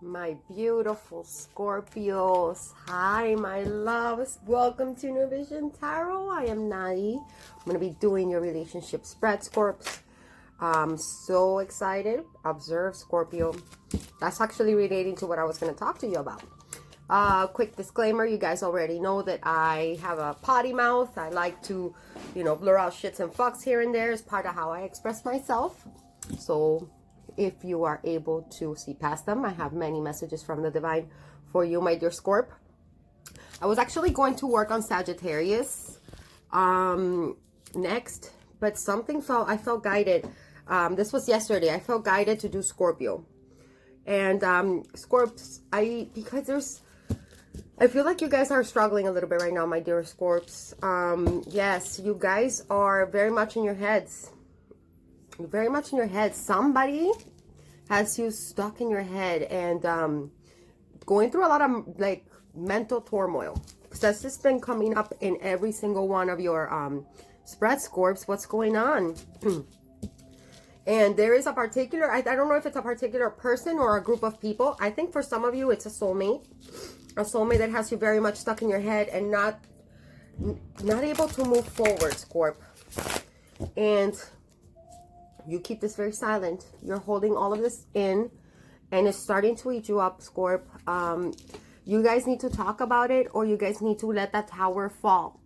My beautiful Scorpios. Hi, my loves. Welcome to New Vision Tarot. I am Nai. I'm going to be doing your relationship spread, Scorps. I'm so excited. Observe, Scorpio. That's actually relating to what I was going to talk to you about. Quick disclaimer. You guys already know that I have a potty mouth. I like to, blur out shits and fucks here and there. It's part of how I express myself. So if you are able to see past them, I have many messages from the divine for you, my dear Scorp. I was actually going to work on Sagittarius next, but I felt guided. This was yesterday. I felt guided to do Scorpio. And Scorps, I feel like you guys are struggling a little bit right now, my dear Scorps. Yes, you guys are very much in your heads. Very much in your head. Somebody has you stuck in your head and going through a lot of like mental turmoil. That's just been coming up in every single one of your spread, Scorps. What's going on? And there is a particular, I don't know if it's a particular person or a group of people. I think for some of you it's a soulmate that has you very much stuck in your head and not able to move forward, Scorp. And you keep this very silent. You're holding all of this in and it's starting to eat you up, Scorp. You guys need to talk about it, or you guys need to let that tower fall.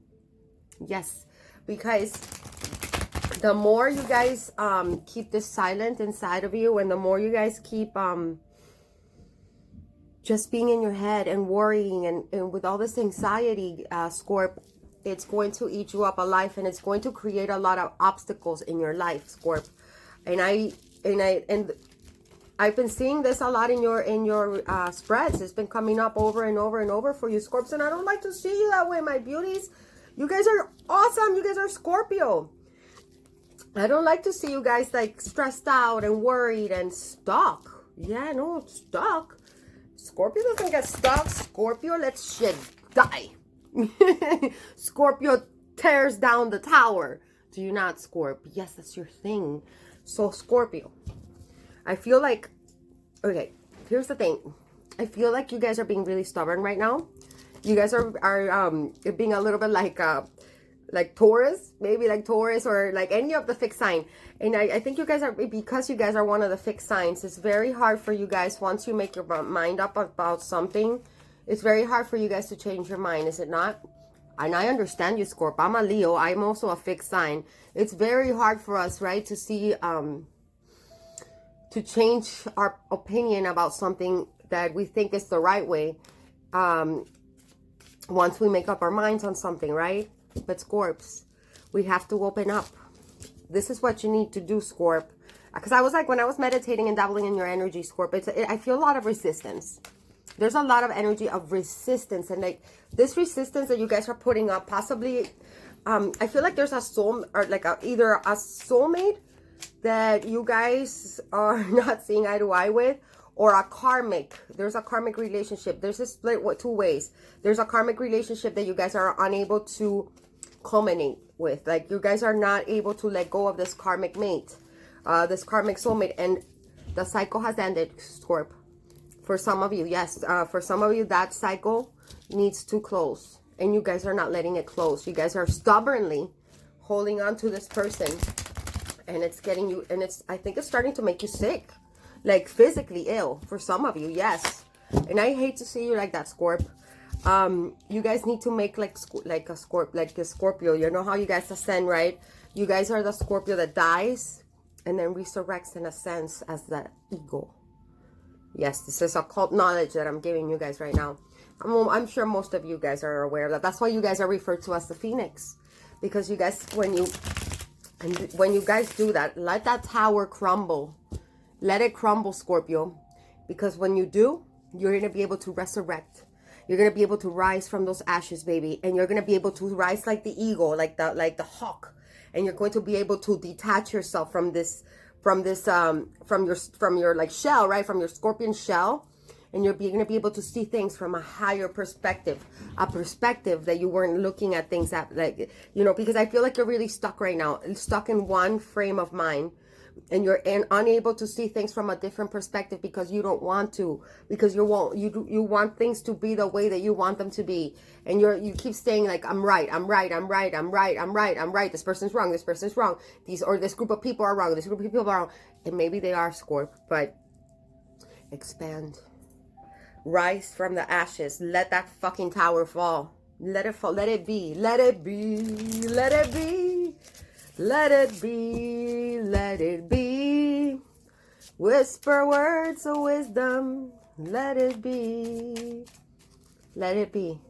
Yes, because the more you guys keep this silent inside of you, and the more you guys keep just being in your head and worrying and with all this anxiety, Scorp, it's going to eat you up alive, and it's going to create a lot of obstacles in your life, Scorp. And I've been seeing this a lot in your spreads. It's been coming up over and over and over for you, Scorps, and I don't like to see you that way, my beauties. You guys are awesome. You guys are Scorpio. I don't like to see you guys like stressed out and worried and stuck. Yeah, no, stuck. Scorpio doesn't get stuck. Scorpio lets shit die. Scorpio tears down the tower. Do you not, Scorp? Yes, that's your thing. So, Scorpio, I feel like, okay, here's the thing. I feel like you guys are being really stubborn right now. You guys are being a little bit like Taurus, maybe like Taurus or like any of the fixed sign. And I think you guys are, because you guys are one of the fixed signs, it's very hard for you guys, once you make your mind up about something, it's very hard for you guys to change your mind, is it not? And I understand you, Scorp. I'm a Leo. I'm also a fixed sign. It's very hard for us, right, to see, to change our opinion about something that we think is the right way, once we make up our minds on something, right? But Scorps, we have to open up. This is what you need to do, Scorp. Because I was like, when I was meditating and dabbling in your energy, Scorp, I feel a lot of resistance. There's a lot of energy of resistance, and like this resistance that you guys are putting up, possibly, I feel like there's a soul, or like either a soulmate that you guys are not seeing eye to eye with, or a karmic. There's a karmic relationship. There's a split two ways. There's a karmic relationship that you guys are unable to culminate with. Like you guys are not able to let go of this karmic mate, this karmic soulmate, and the cycle has ended, Scorp. For some of you, yes. For some of you, that cycle needs to close. And you guys are not letting it close. You guys are stubbornly holding on to this person. And it's getting you, and I think it's starting to make you sick. Like physically ill for some of you, yes. And I hate to see you like that, Scorp. You guys need to make like a Scorpio. You know how you guys ascend, right? You guys are the Scorpio that dies and then resurrects and ascends as the eagle. Yes, this is occult knowledge that I'm giving you guys right now. I'm sure most of you guys are aware of that. That's why you guys are referred to as the Phoenix. Because you guys, when you guys do that, let that tower crumble. Let it crumble, Scorpio. Because when you do, you're going to be able to resurrect. You're going to be able to rise from those ashes, baby. And you're going to be able to rise like the eagle, like the hawk. And you're going to be able to detach yourself from your like shell, right? From your scorpion shell. And you're going to be able to see things from a higher perspective, a perspective that you weren't looking at things at, like, because I feel like you're really stuck right now, stuck in one frame of mind and you're unable to see things from a different perspective because you don't want to, because you want things to be the way that you want them to be, and you keep saying like, I'm right, this person's wrong, this group of people are wrong, this group of people are wrong. And maybe they are, Scorp, but expand, rise from the ashes, let that fucking tower fall, let it fall, let it be, let it be, let it be. Let it be, let it be. Whisper words of wisdom. Let it be. Let it be.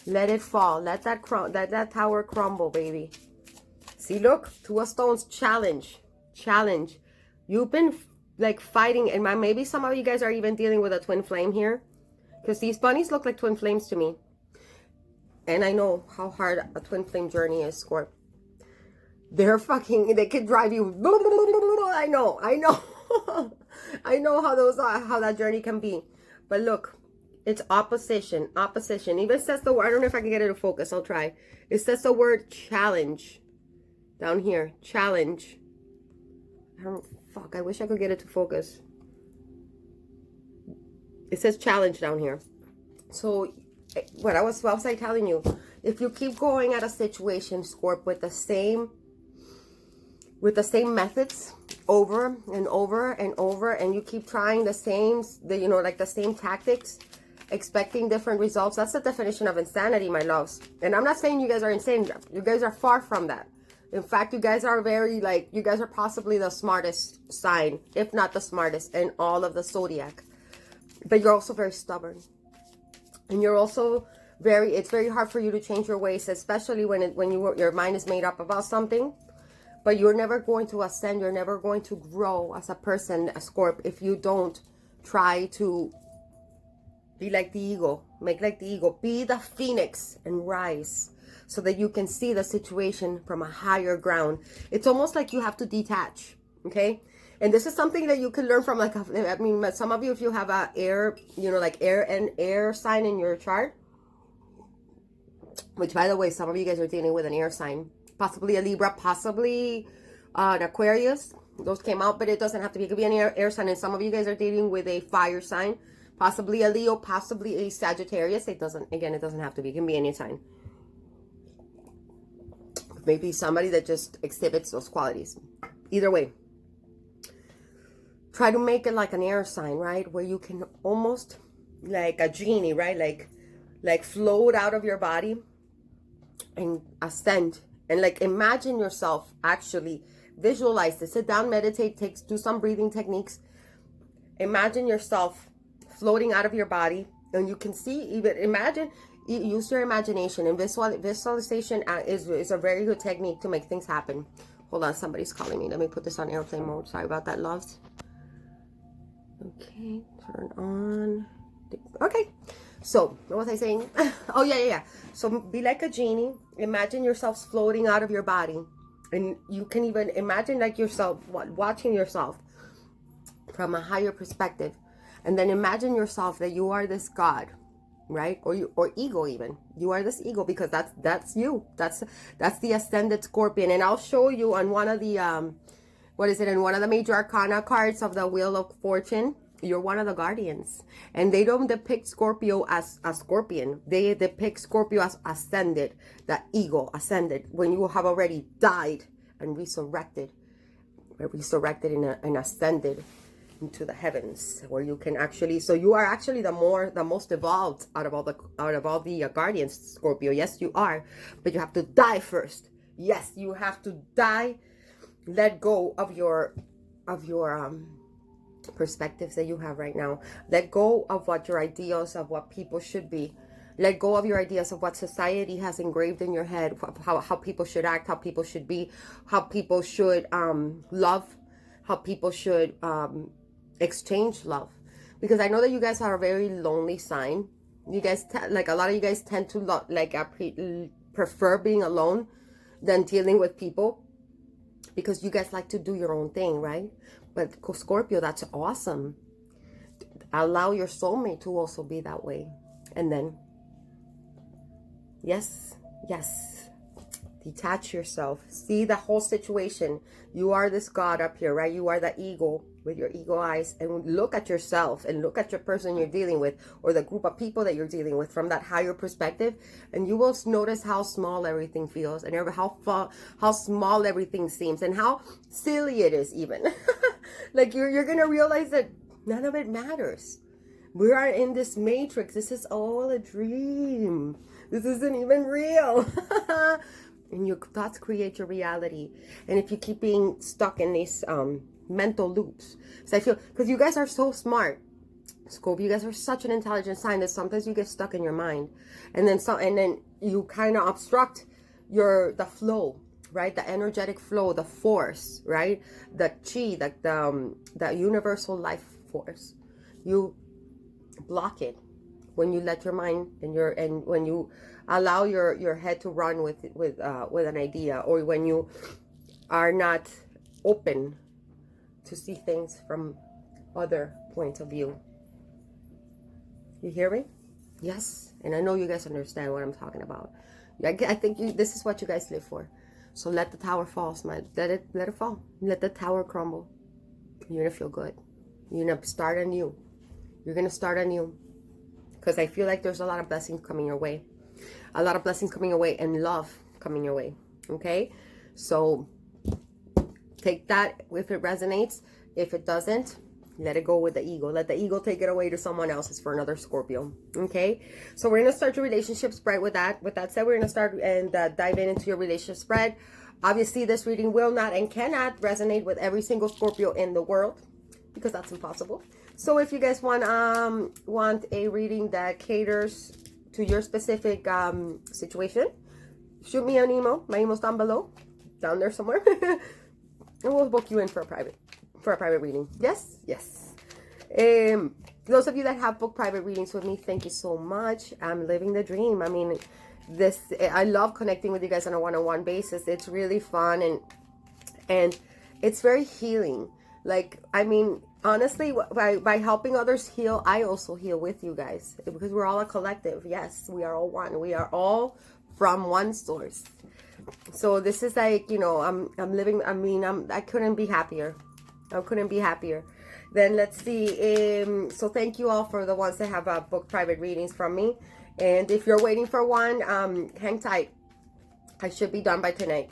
Let it fall. Let that tower crumble, baby. See, look, Two of Stones, challenge. Challenge. You've been like fighting, and maybe some of you guys are even dealing with a twin flame here, because these bunnies look like twin flames to me. And I know how hard a twin flame journey is, Scorp. They could drive you. I know. I know how that journey can be. But look, it's opposition. Even says the word, I don't know if I can get it to focus. I'll try. It says the word challenge down here. Challenge. I wish I could get it to focus. It says challenge down here. So what was I telling you? If you keep going at a situation, Scorp, with the same methods over and over and over, and you keep trying the same tactics, expecting different results, that's the definition of insanity, my loves. And I'm not saying you guys are insane. You guys are far from that. In fact, you guys are you guys are possibly the smartest sign, if not the smartest, in all of the zodiac. But you're also very stubborn. And you're also it's very hard for you to change your ways, especially when your mind is made up about something. But you're never going to ascend. You're never going to grow as a person, a Scorp, if you don't try to be like the eagle. Make like the eagle. Be the phoenix and rise so that you can see the situation from a higher ground. It's almost like you have to detach, okay? And this is something that you can learn from, some of you, if you have a air sign in your chart, which, by the way, some of you guys are dealing with an air sign. Possibly a Libra, possibly an Aquarius. Those came out, but it doesn't have to be. It could be an air sign. And some of you guys are dealing with a fire sign. Possibly a Leo, possibly a Sagittarius. It doesn't have to be. It can be any sign. Maybe somebody that just exhibits those qualities. Either way. Try to make it like an air sign, right? Where you can almost, like a genie, right? Like float out of your body and ascend. And imagine yourself, actually visualize this, sit down, meditate, do some breathing techniques. Imagine yourself floating out of your body, and you can see, use your imagination. And visualization is a very good technique to make things happen. Hold on, somebody's calling me. Let me put this on airplane mode. Sorry about that, loves. Okay, turn on. Okay. So, what was I saying? Oh, yeah. So, be like a genie. Imagine yourself floating out of your body. And you can even imagine yourself, watching yourself from a higher perspective. And then imagine yourself that you are this God, right? Or ego even. You are this ego, because that's you. That's the ascended Scorpion. And I'll show you on one of the, in one of the major arcana cards of the Wheel of Fortune. You're one of the guardians, and they don't depict Scorpio as a scorpion. They depict Scorpio as ascended, the ego ascended, when you have already died and resurrected and ascended into the heavens, where you can actually, so you are actually the most evolved out of all the guardians, Scorpio. Yes, you are, but you have to die first. Yes, you have to die. Let go of your perspectives that you have right now. Let go of what your ideas of what people should be. Let go of your ideas of what society has engraved in your head, how people should act, how people should be, how people should love, how people should exchange love. Because I know that you guys are a very lonely sign. You guys a lot of you guys tend to prefer being alone than dealing with people, because you guys like to do your own thing, right? But Scorpio, that's awesome. Allow your soulmate to also be that way. And then, yes, Detach yourself. See the whole situation. You are this God up here, right? You are the eagle with your eagle eyes. And look at yourself and look at your person you're dealing with, or the group of people that you're dealing with from that higher perspective. And you will notice how small everything feels, and how small everything seems, and how silly it is even. Like you're going to realize that none of it matters. We are in this matrix. This is all a dream. This isn't even real. And your thoughts create your reality. And if you keep being stuck in these mental loops. So I feel, because you guys are so smart, Scorpio, you guys are such an intelligent sign that sometimes you get stuck in your mind. And then you kind of obstruct the flow, right? The energetic flow, the force, right? The chi, the universal life force. You block it when you let your mind and when you allow your head to run with an idea, or when you are not open to see things from other points of view. You hear me? Yes. And I know you guys understand what I'm talking about. I think this is what you guys live for. So let the tower fall, smile. Let it fall. Let the tower crumble. You're gonna feel good. You're gonna start anew. You're gonna start anew. Because I feel like there's a lot of blessings coming your way. A lot of blessings coming your way, and love coming your way. Okay? So take that if it resonates. If it doesn't, let it go with the ego. Let the ego take it away to someone else. It's for another Scorpio. Okay? So we're going to start your relationship spread with that. With that said, we're going to start and dive into your relationship spread. Obviously, this reading will not and cannot resonate with every single Scorpio in the world, because that's impossible. So if you guys want a reading that caters to your specific situation, shoot me an email. My email's down below, down there somewhere, and we'll book you in for a private reading. Yes. Those of you that have booked private readings with me, thank you so much. I'm living the dream. I mean, I love connecting with you guys on a one-on-one basis. It's really fun and it's very healing. Like, I mean, honestly, by helping others heal, I also heal with you guys, because we're all a collective. Yes, we are all one. We are all from one source. So this is like, you know, I'm living, I mean, I couldn't be happier. I couldn't be happier. Then let's see. So thank you all for the ones that have booked private readings from me. And if you're waiting for one, hang tight. I should be done by tonight.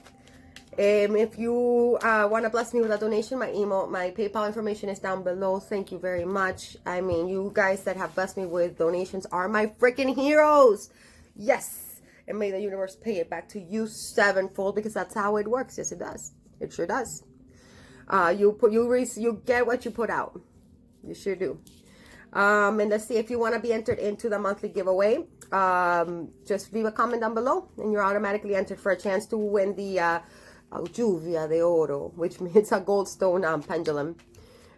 If you want to bless me with a donation, my PayPal information is down below. Thank you very much. I mean, you guys that have blessed me with donations are my freaking heroes. Yes. And may the universe pay it back to you sevenfold, because that's how it works. Yes, it does. It sure does. You get what you put out. You sure do. And let's see, if you want to be entered into the monthly giveaway, just leave a comment down below and you're automatically entered for a chance to win the lluvia de oro, which means a goldstone pendulum.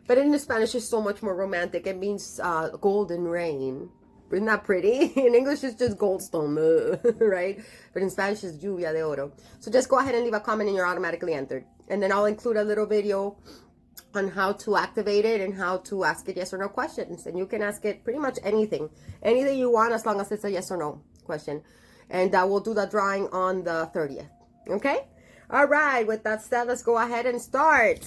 But in Spanish, it's so much more romantic. It means golden rain. Isn't that pretty? In English, it's just goldstone, right? But in Spanish, it's lluvia de oro. So just go ahead and leave a comment and you're automatically entered. And then I'll include a little video on how to activate it and how to ask it yes or no questions. And you can ask it pretty much anything you want, as long as it's a yes or no question. And we'll do the drawing on the 30th. Okay? All right. With that said, let's go ahead and start.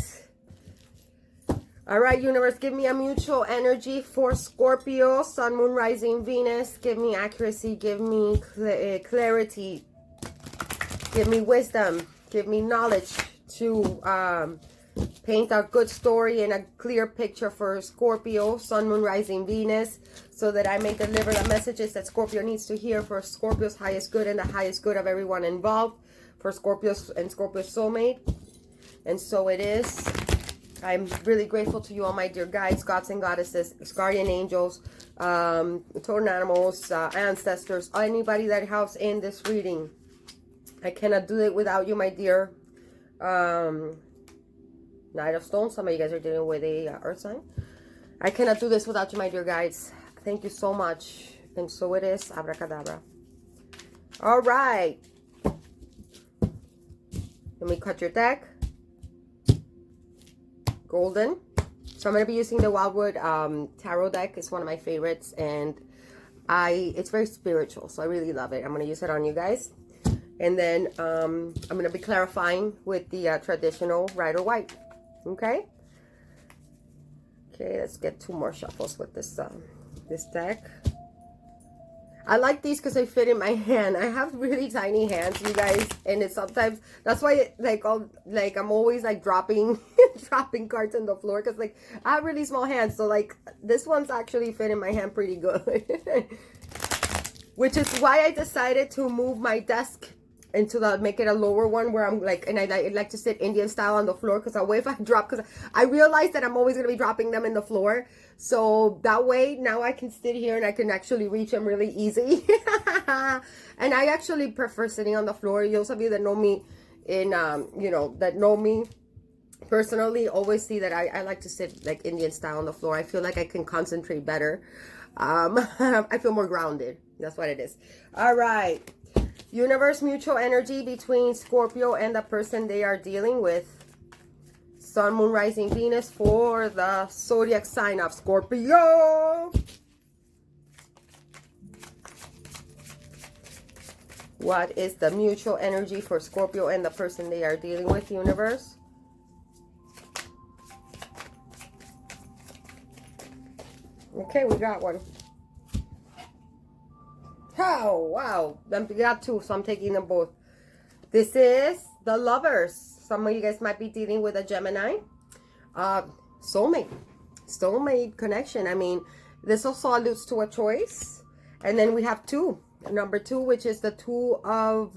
All right, universe, give me a mutual energy for Scorpio, Sun, Moon, Rising, Venus. Give me accuracy. Give me clarity. Give me wisdom. Give me knowledge to paint a good story and a clear picture for Scorpio, Sun, Moon, Rising, Venus, so that I may deliver the messages that Scorpio needs to hear for Scorpio's highest good and the highest good of everyone involved, for Scorpio's and Scorpio's soulmate. And so it is. I'm really grateful to you all, my dear guides, gods and goddesses, guardian angels, totem animals, ancestors, anybody that helps in this reading. I cannot do it without you, my dear. Knight of Stones. Some of you guys are dealing with a earth sign. I cannot do this without you, my dear guides. Thank you so much. And so it is. Abracadabra. All right. Let me cut your deck. Golden. So I'm going to be using the Wildwood Tarot deck. It's one of my favorites. And it's very spiritual. So I really love it. I'm going to use it on you guys. And then I'm going to be clarifying with the traditional red or white. Okay? Okay, let's get 2 more shuffles with this deck. I like these because they fit in my hand. I have really tiny hands, you guys, and it's sometimes, that's why I'm always like dropping dropping cards on the floor, because like I have really small hands, so like this one's actually fit in my hand pretty good. Which is why I decided to move my desk into make it a lower one, where I'm like, and I like to sit Indian style on the floor, because that way if I drop, because I realize that I'm always going to be dropping them in the floor, so that way now I can sit here and I can actually reach them really easy. And I actually prefer sitting on the floor. Those of you that know me in you know, that know me personally, always see that I like to sit like Indian style on the floor. I feel like I can concentrate better. I feel more grounded. That's what it is. All right. Universe, mutual energy between Scorpio and the person they are dealing with. Sun, Moon, Rising, Venus for the zodiac sign of Scorpio. What is the mutual energy for Scorpio and the person they are dealing with, universe? Okay, we got one. Oh, wow. We got 2, so I'm taking them both. This is the Lovers. Some of you guys might be dealing with a Gemini. Soulmate. Soulmate connection. I mean, this also alludes to a choice. And then we have 2. Number 2, which is the 2 of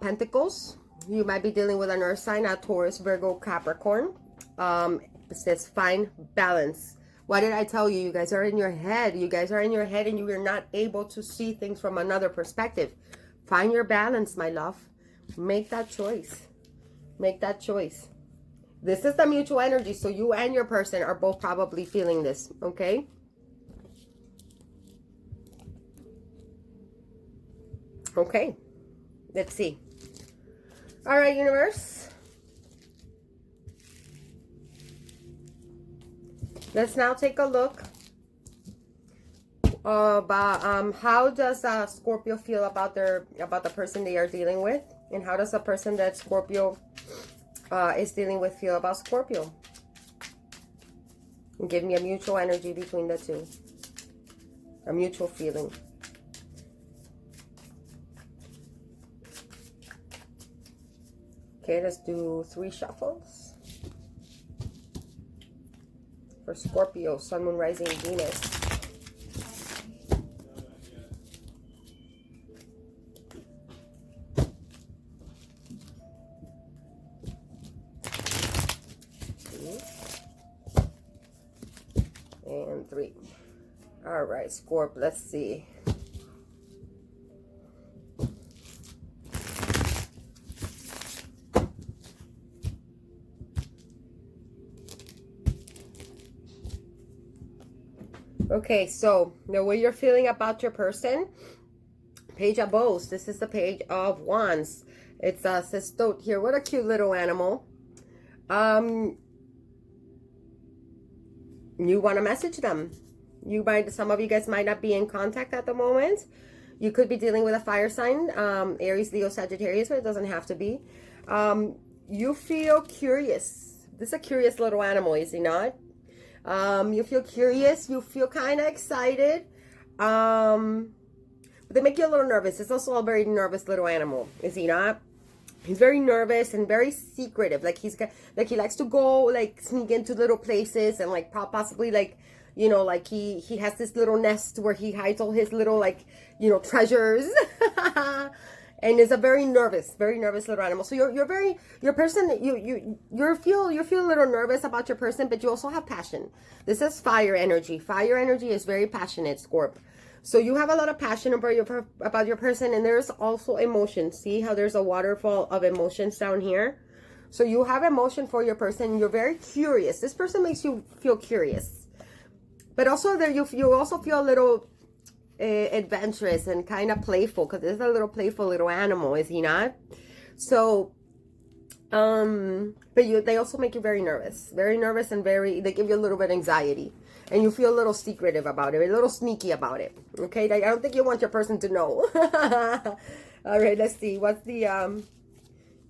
Pentacles. You might be dealing with an earth sign, a Taurus, Virgo, Capricorn. It says find balance. What did I tell you? You guys are in your head. You guys are in your head and you are not able to see things from another perspective. Find your balance, my love. Make that choice. Make that choice. This is the mutual energy. So you and your person are both probably feeling this. Okay? Okay. Let's see. All right, universe. Let's now take a look about how does Scorpio feel about the person they are dealing with, and how does the person that Scorpio is dealing with feel about Scorpio. And give me a mutual energy between the 2, a mutual feeling. Okay, let's do 3 shuffles. For Scorpio, Sun, Moon, Rising, Venus. And 3. All right, Scorp, let's see. Okay, so the way you're feeling about your person, Page of Bows. This is the Page of Wands. It says stoat here. What a cute little animal. You want to message them. Some of you guys might not be in contact at the moment. You could be dealing with a fire sign, Aries, Leo, Sagittarius, but it doesn't have to be. You feel curious. This is a curious little animal, is he not? You feel curious, you feel kind of excited, but they make you a little nervous. It's also a very nervous little animal, is he not? He's very nervous and very secretive. Like he likes to go like sneak into little places and like possibly like, you know, like he has this little nest where he hides all his little like, you know, treasures. And is a very nervous little animal. So your person, you feel a little nervous about your person, but you also have passion. This is fire energy. Fire energy is very passionate, Scorp. So you have a lot of passion about your person, and there's also emotion. See how there's a waterfall of emotions down here? So you have emotion for your person. You're very curious. This person makes you feel curious, but also there you also feel a little adventurous and kind of playful, because this is a little playful little animal, is he not? So but they also make you very nervous and they give you a little bit of anxiety. And you feel a little secretive about it, a little sneaky about it. Okay, like, I don't think you want your person to know. All right, let's see. What's the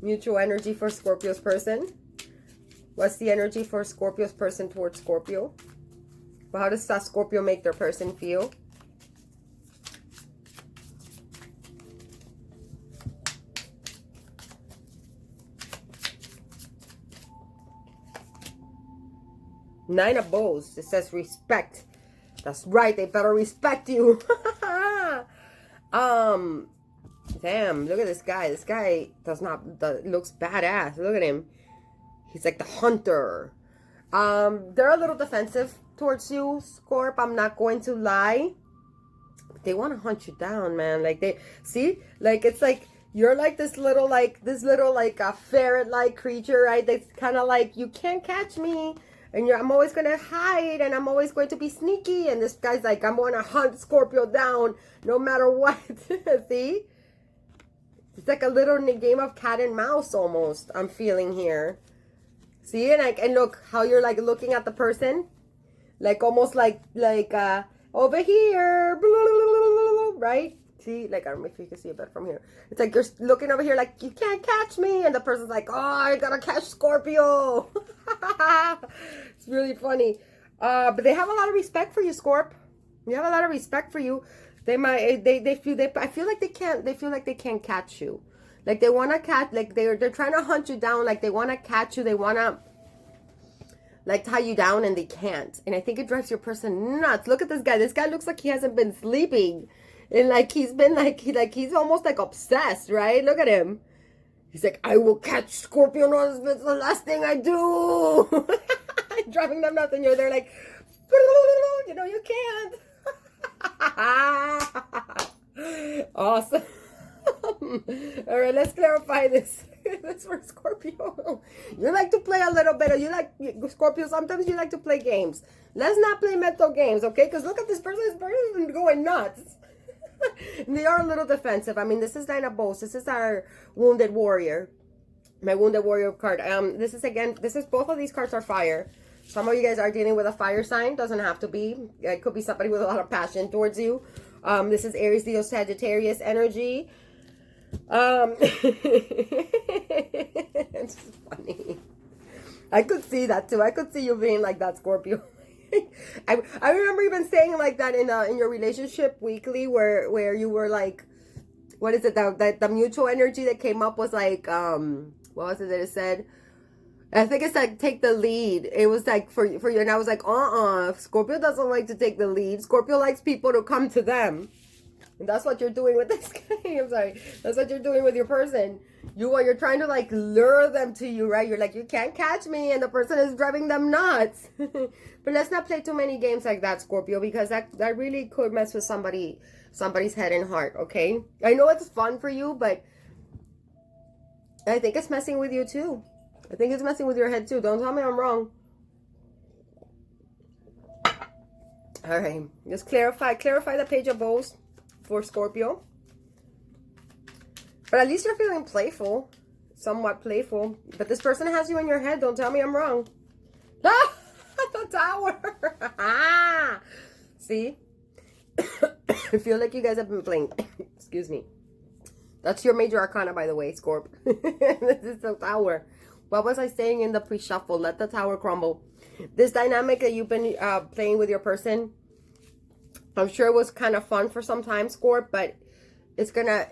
mutual energy for Scorpio's person? What's the energy for Scorpio's person towards Scorpio? Well, how does that Scorpio make their person feel? Nine of Bows. It says respect. That's right. They better respect you. Damn. Look at this guy. This guy looks badass. Look at him. He's like the hunter. They're a little defensive towards you, Scorp. I'm not going to lie. They want to hunt you down, man. Like they see, like it's like you're like this little a ferret-like creature, right? That's kind of like, you can't catch me. And I'm always going to hide, and I'm always going to be sneaky. And this guy's like, I'm going to hunt Scorpio down no matter what. See? It's like a little game of cat and mouse almost, I'm feeling here. See? And look how you're like looking at the person. Like almost like over here. Right? See? Like, I don't know if you can see it better from here. It's like you're looking over here like, you can't catch me. And the person's like, oh, I got to catch Scorpio. It's really funny. But they have a lot of respect for you, Scorp. They have a lot of respect for you. They might, I feel like they can't catch you. Like they want to catch, like they're trying to hunt you down. Like they want to catch you. They want to like tie you down, and they can't. And I think it drives your person nuts. Look at this guy. This guy looks like he hasn't been sleeping. And like he's been he's almost like obsessed, right? Look at him. He's like, I will catch Scorpio. No, it's the last thing I do. Driving them nuts, and you're there like, you know, you can't. Awesome. All right, let's clarify this. That's for Scorpio. You like to play a little bit. You like, Scorpio, sometimes you like to play games. Let's not play mental games, okay? Because look at this person. This person is going nuts. They are a little defensive. I mean, this is Nine of Bows. This is our Wounded Warrior. My Wounded Warrior card. This is both of these cards are fire. Some of you guys are dealing with a fire sign. Doesn't have to be. It could be somebody with a lot of passion towards you. This is Aries, Leo, Sagittarius energy. It's funny. I could see that too. I could see you being like that, Scorpio. I remember even saying like that in your relationship weekly where you were like, what is it, that the mutual energy that came up was like, what was it that it said? I think it's like, take the lead. It was like for you, and I was like, Scorpio doesn't like to take the lead. Scorpio likes people to come to them. And that's what you're doing with this guy. I'm sorry. That's what you're doing with your person. You're trying to like lure them to you, right? You're like, you can't catch me, and the person is driving them nuts. But let's not play too many games like that, Scorpio, because that really could mess with somebody's head and heart, okay? I know it's fun for you, but I think it's messing with you too. I think it's messing with your head too. Don't tell me I'm wrong. All right. Just clarify the Page of Bows for Scorpio. But at least you're feeling playful. Somewhat playful. But this person has you in your head. Don't tell me I'm wrong. Ah! The Tower! See? I feel like you guys have been playing. Excuse me. That's your major arcana, by the way, Scorp. This is the Tower. What was I saying in the pre-shuffle? Let the Tower crumble. This dynamic that you've been playing with your person, I'm sure it was kind of fun for some time, Scorp, but it's gonna,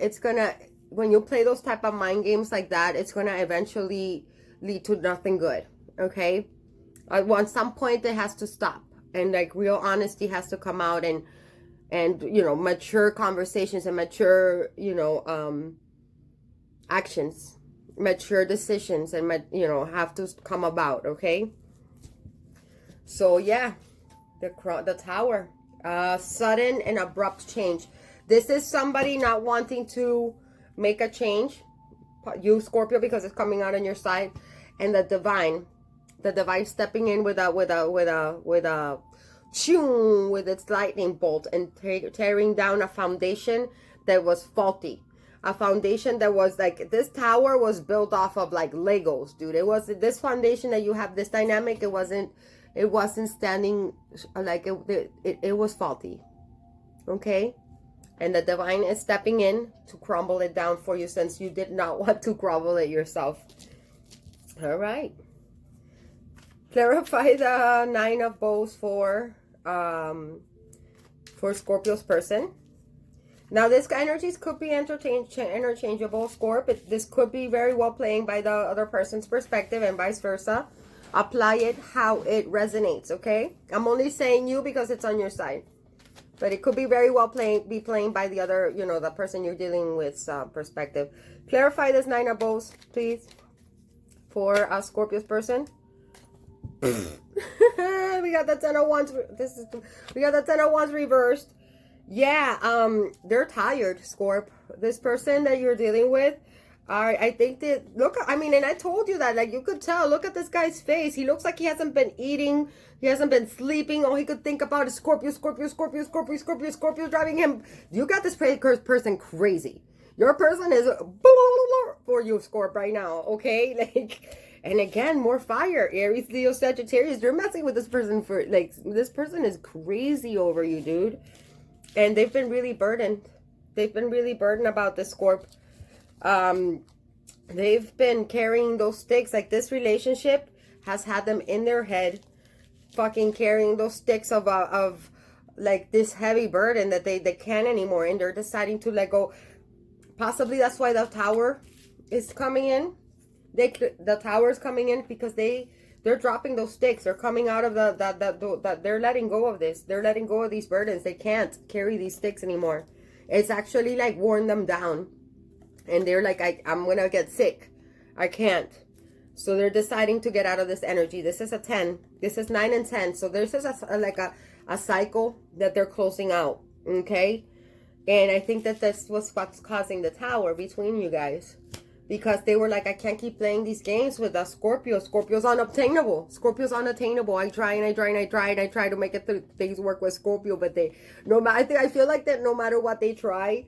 when you play those type of mind games like that, it's gonna eventually lead to nothing good, okay? At some point, it has to stop, and like real honesty has to come out, and you know, mature conversations and mature, you know, actions, mature decisions, and you know, have to come about, okay? So yeah, the Tower. Sudden and abrupt change. This is somebody not wanting to make a change. You, Scorpio, because it's coming out on your side. And the divine stepping in with its lightning bolt and tearing down a foundation that was faulty. A foundation that was like, this tower was built off of like Legos, dude. It was this foundation that you have, this dynamic. It wasn't it wasn't standing like it was faulty. Okay? And the divine is stepping in to crumble it down for you, since you did not want to crumble it yourself. All right. Clarify the Nine of Bows for Scorpio's person. Now, this energies could be interchangeable, Scorp. This could be very well playing by the other person's perspective and vice versa. Apply it how it resonates, okay? I'm only saying you because it's on your side. But it could be very well playing by the other, you know, the person you're dealing with perspective. Clarify this Nine of Bows, please, for a Scorpio's person. We got the Ten of Wands. We got the Ten of Wands reversed. Yeah, they're tired, Scorp. This person that you're dealing with, I think that, look, I mean, and I told you that, like, you could tell, look at this guy's face. He looks like he hasn't been eating. He hasn't been sleeping. All he could think about is Scorpio, Scorpio, Scorpio, Scorpio, Scorpio, Scorpio driving him. You got this person crazy. Your person is for you, Scorp, right now, okay? Like, and again, more fire. Aries, Leo, Sagittarius. You're messing with this person for, like, this person is crazy over you, dude. And they've been really burdened. They've been really burdened about this, Scorp. They've been carrying those sticks. Like, this relationship has had them in their head, fucking carrying those sticks of like this heavy burden that they can't anymore, and they're deciding to let go. Possibly that's why the Tower is coming in. The Tower is coming in because they're dropping those sticks. They're coming out of that they're letting go of this. They're letting go of these burdens. They can't carry these sticks anymore. It's actually like worn them down. And they're like, I'm going to get sick. I can't. So they're deciding to get out of this energy. This is a 10. This is 9 and 10. So this is a cycle that they're closing out. Okay? And I think that this was what's causing the Tower between you guys. Because they were like, I can't keep playing these games with a Scorpio. Scorpio's unobtainable. Scorpio's unattainable. I try and I try and I try and I try to make things work with Scorpio. But I feel like that no matter what they try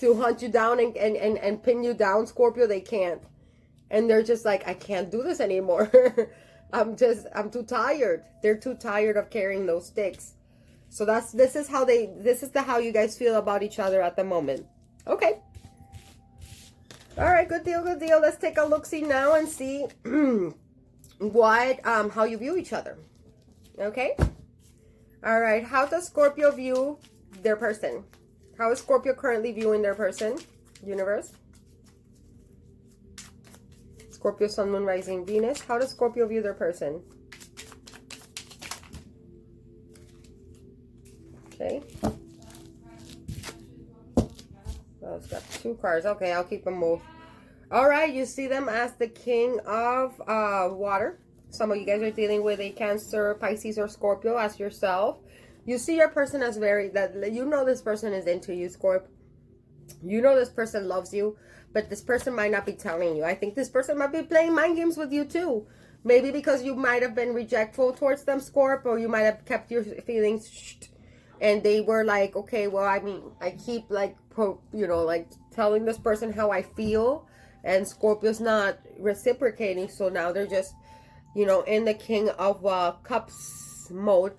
to hunt you down and pin you down, Scorpio, they can't. And they're just like, I can't do this anymore. I'm too tired. They're too tired of carrying those sticks. So this is how you guys feel about each other at the moment. Okay. All right, good deal, good deal. Let's take a look-see now and see how you view each other. Okay? All right, how does Scorpio view their person? How is Scorpio currently viewing their person? Universe. Scorpio, Sun, Moon, Rising, Venus. How does Scorpio view their person? Okay. Oh, it's got 2 cards. Okay, I'll keep them both. All right, you see them as the King of Water. Some of you guys are dealing with a Cancer, Pisces, or Scorpio as yourself. You see your person as you know this person is into you, Scorp. You know this person loves you, but this person might not be telling you. I think this person might be playing mind games with you too. Maybe because you might have been rejectful towards them, Scorp, or you might have kept your feelings and they were like, okay, well, I mean, I keep like telling this person how I feel, and Scorpio's not reciprocating, so now they're just, in the King of Cups mode.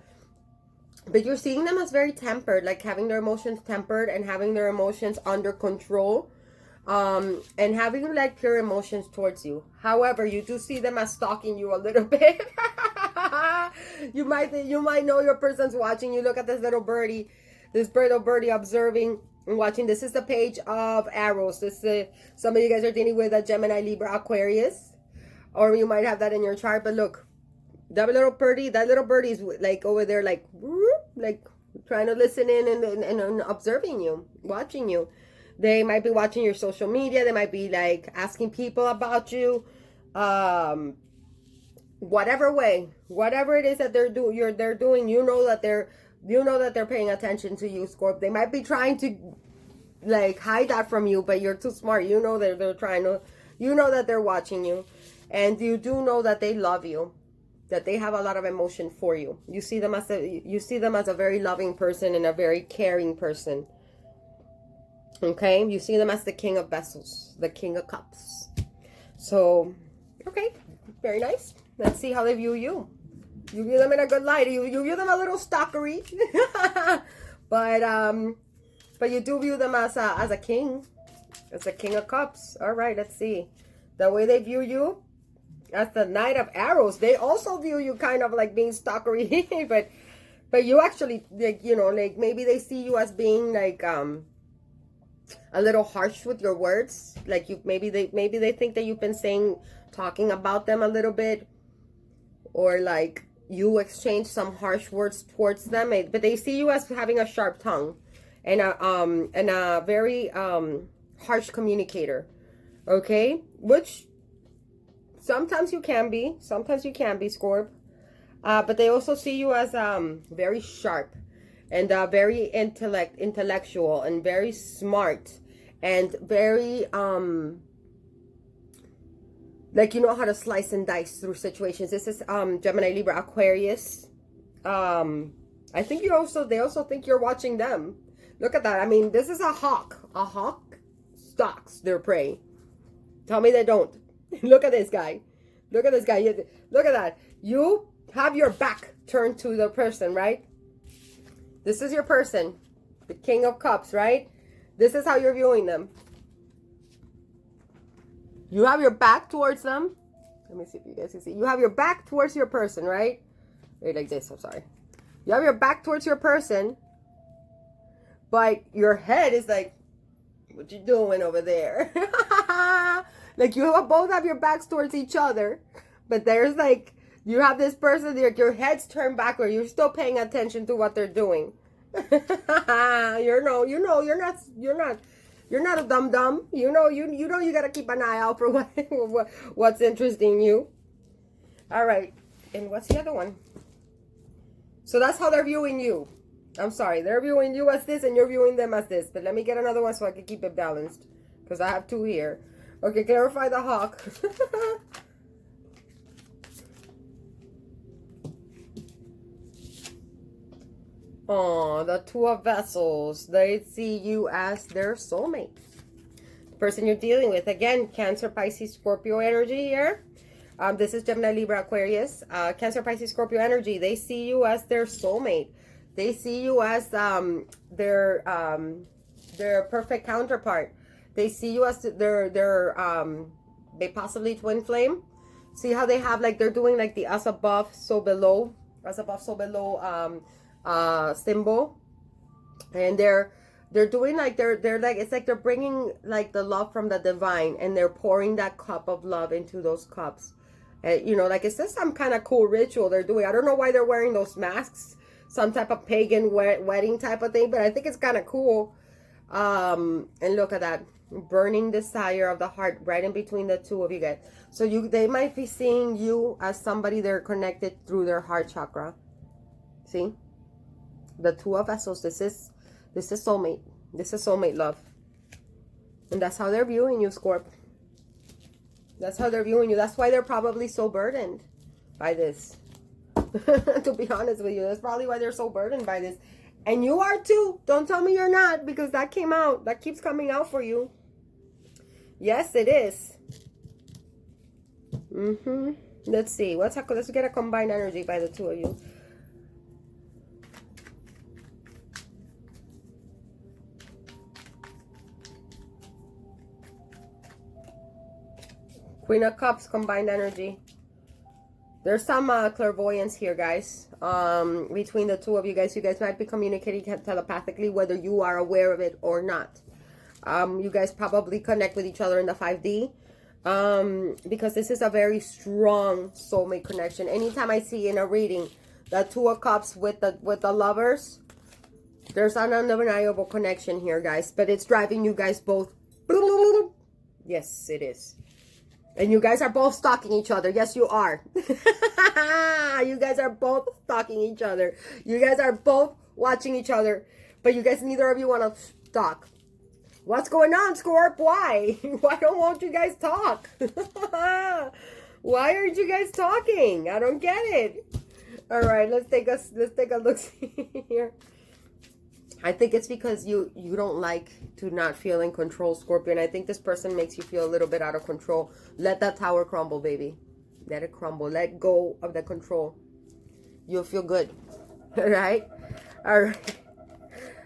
But you're seeing them as very tempered, like having their emotions tempered and having their emotions under control, and having like pure emotions towards you. However, you do see them as stalking you a little bit. You might know your person's watching you. Look at this little birdie, observing and watching. This is the Page of Arrows. Some of you guys are dealing with a Gemini, Libra, Aquarius, or you might have that in your chart. But look, that little birdie is like over there, like trying to listen in and observing you, watching you. They might be watching your social media. They might be like asking people about you. Whatever it is that they're doing, you know that they're paying attention to you, Scorp. They might be trying to like hide that from you, but you're too smart. You know that they're trying to, that they're watching you, and you do know that they love you, that they have a lot of emotion for you. You see them as a very loving person and a very caring person. Okay, you see them as the King of Vessels, the King of Cups. So, okay, very nice. Let's see how they view you. You view them in a good light. You view them a little stalkery. But you do view them as a king. As a king of cups. All right, let's see. The way they view you as the Knight of Arrows. They also view you kind of like being stalkery. but you actually, like, you know, like maybe they see you as being like a little harsh with your words. Like you maybe they think that you've been talking about them a little bit. Or like you exchange some harsh words towards them, but they see you as having a sharp tongue and a very harsh communicator. Okay, which sometimes you can be, Scorp. But they also see you as very sharp and very intellectual and very smart and very like you know how to slice and dice through situations. This is Gemini, Libra, Aquarius. I think they also think you're watching them. Look at that. I mean, this is a hawk. A hawk stalks their prey. Tell me they don't. Look at this guy. Look at this guy. Look at that. You have your back turned to the person, right? This is your person. The King of Cups, right? This is how you're viewing them. You have your back towards them. Let me see if you guys can see. You have your back towards your person, right? Wait, like this. I'm sorry. You have your back towards your person. But your head is like, what you doing over there? Like you both have your backs towards each other. But there's like, you have this person there, your head's turned backward. You're still paying attention to what they're doing. You're not a dum-dum. You know you gotta keep an eye out for what's interesting you. All right. And what's the other one? So that's how they're viewing you. I'm sorry. They're viewing you as this and you're viewing them as this. But let me get another one so I can keep it balanced. Because I have two here. Okay, clarify the hawk. Oh, the Two of Vessels. They see you as their soulmate. The person you're dealing with. Again, Cancer, Pisces, Scorpio energy here. This is Gemini, Libra, Aquarius. Cancer, Pisces, Scorpio energy. They see you as their soulmate. They see you as their perfect counterpart. They see you as they possibly twin flame. See how they have like, they're doing like the as above, so below. As above, so below symbol. And they're doing like, they're like, it's like they're bringing like the love from the divine and they're pouring that cup of love into those cups. You know, like it's just some kind of cool ritual they're doing. I don't know why they're wearing those masks, some type of pagan wedding type of thing, but I think it's kind of cool. And look at that, burning desire of the heart right in between the two of you guys. So they might be seeing you as somebody they're connected through their heart chakra. See, the Two of Vessels. This is soulmate. This is soulmate love, and that's how they're viewing you, Scorp. That's how they're viewing you. That's why they're probably so burdened by this. To be honest with you, that's probably why they're so burdened by this. And you are too. Don't tell me you're not, because that came out. That keeps coming out for you. Yes, it is. Let's see. Let's get a combined energy by the two of you. Queen of Cups, combined energy. There's some clairvoyance here, guys. Between the two of you guys. You guys might be communicating telepathically, whether you are aware of it or not. You guys probably connect with each other in the 5D. Because this is a very strong soulmate connection. Anytime I see in a reading the Two of Cups with the lovers, there's an undeniable connection here, guys. But it's driving you guys both. Yes, it is. And you guys are both stalking each other. Yes, you are. You guys are both stalking each other. You guys are both watching each other. But you guys, neither of you want to stalk. What's going on, Scorp? Why? Why won't you guys talk? Why aren't you guys talking? I don't get it. All right, let's take a look here. I think it's because you don't like to not feel in control, Scorpion. I think this person makes you feel a little bit out of control. Let that tower crumble, baby. Let it crumble. Let go of the control. You'll feel good. All right? All right.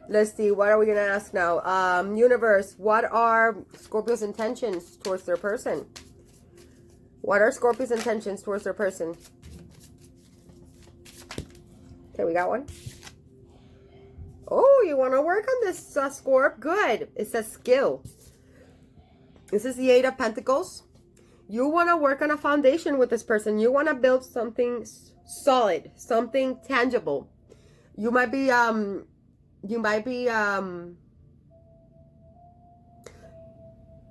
Let's see. What are we going to ask now? Universe, what are Scorpio's intentions towards their person? What are Scorpio's intentions towards their person? Okay, we got one. Oh, you want to work on this, Scorp? Good. It says skill. This is the Eight of Pentacles. You want to work on a foundation with this person. You want to build something solid, something tangible. You might be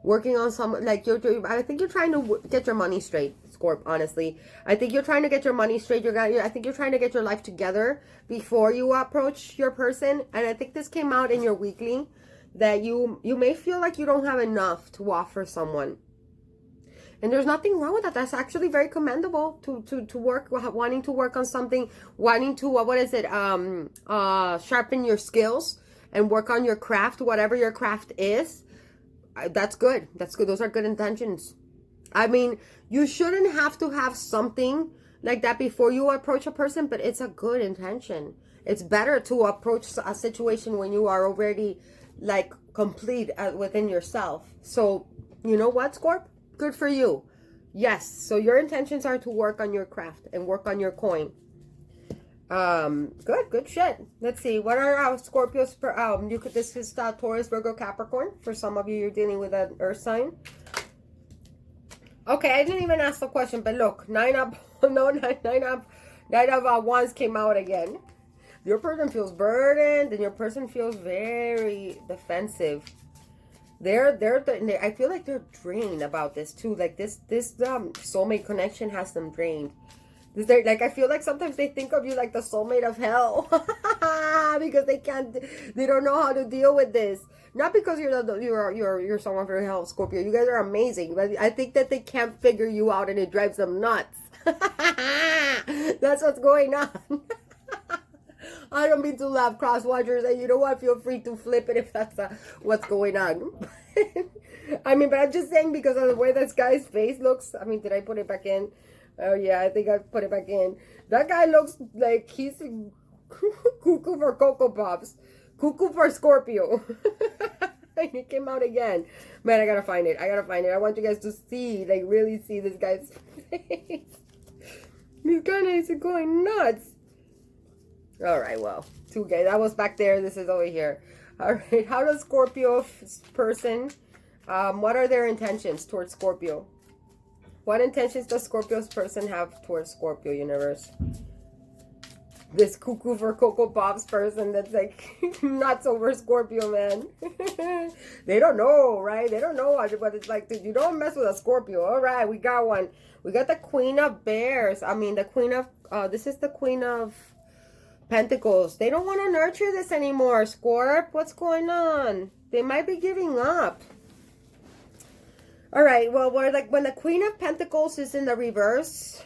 working on some, like, I think you're trying to get your money straight, Scorp, honestly. I think you're trying to get your money straight. I think you're trying to get your life together before you approach your person. And I think this came out in your weekly, that you may feel like you don't have enough to offer someone. And there's nothing wrong with that. That's actually very commendable to work, wanting to work on something, wanting to, what is it, sharpen your skills and work on your craft, whatever your craft is. That's good. That's good. Those are good intentions. I mean, you shouldn't have to have something like that before you approach a person, but it's a good intention. It's better to approach a situation when you are already, like, complete within yourself. So, you know what, Scorp? Good for you. Yes. So your intentions are to work on your craft and work on your coin. Good shit. Let's see. What are our Scorpios for, this is Taurus, Virgo, Capricorn. For some of you, you're dealing with an earth sign. Okay, I didn't even ask the question, but look, nine of wands came out again. Your person feels burdened, and your person feels very defensive. I feel like they're drained about this too. Like this soulmate connection has them drained. Like, I feel like sometimes they think of you like the soulmate of hell because they don't know how to deal with this. Not because you're someone for hell, Scorpio. You guys are amazing, but I think that they can't figure you out, and it drives them nuts. That's what's going on. I don't mean to laugh, cross watchers, and you know what? Feel free to flip it if that's what's going on. I mean, but I'm just saying because of the way this guy's face looks. I mean, did I put it back in? Oh, yeah, I think I put it back in. That guy looks like he's cuckoo for Cocoa Pops. Cuckoo for Scorpio. And it came out again. Man, I gotta find it. I want you guys to see, like, really see this guy's face. These guys are going nuts. All right, well, two guys. That was back there. This is over here. All right, how does Scorpio person, what are their intentions towards Scorpio? What intentions does Scorpio's person have towards Scorpio, universe? This cuckoo for Cocoa Pops person that's like nuts over Scorpio, man. They don't know, right? They don't know what it's like. You don't mess with a Scorpio. All right, we got one. We got the Queen of Bears. I mean, the Queen of, this is the Queen of Pentacles. They don't want to nurture this anymore, Scorp. What's going on? They might be giving up. All right, well, we're like, when the Queen of Pentacles is in the reverse,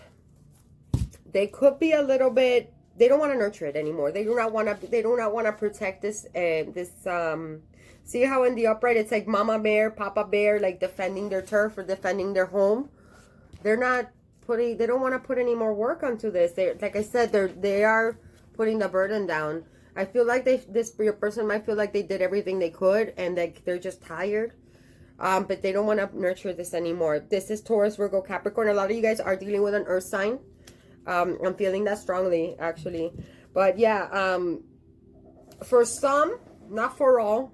they could be a little bit, they don't want to nurture it anymore. They do not want to protect this, see how in the upright it's like Mama Bear, Papa Bear, like defending their turf or defending their home. They don't want to put any more work onto this. Like I said, they are putting the burden down. I feel like your person might feel like they did everything they could and like they're just tired. But they don't want to nurture this anymore. This is Taurus, Virgo, Capricorn. A lot of you guys are dealing with an earth sign. I'm feeling that strongly, actually. But yeah, for some, not for all,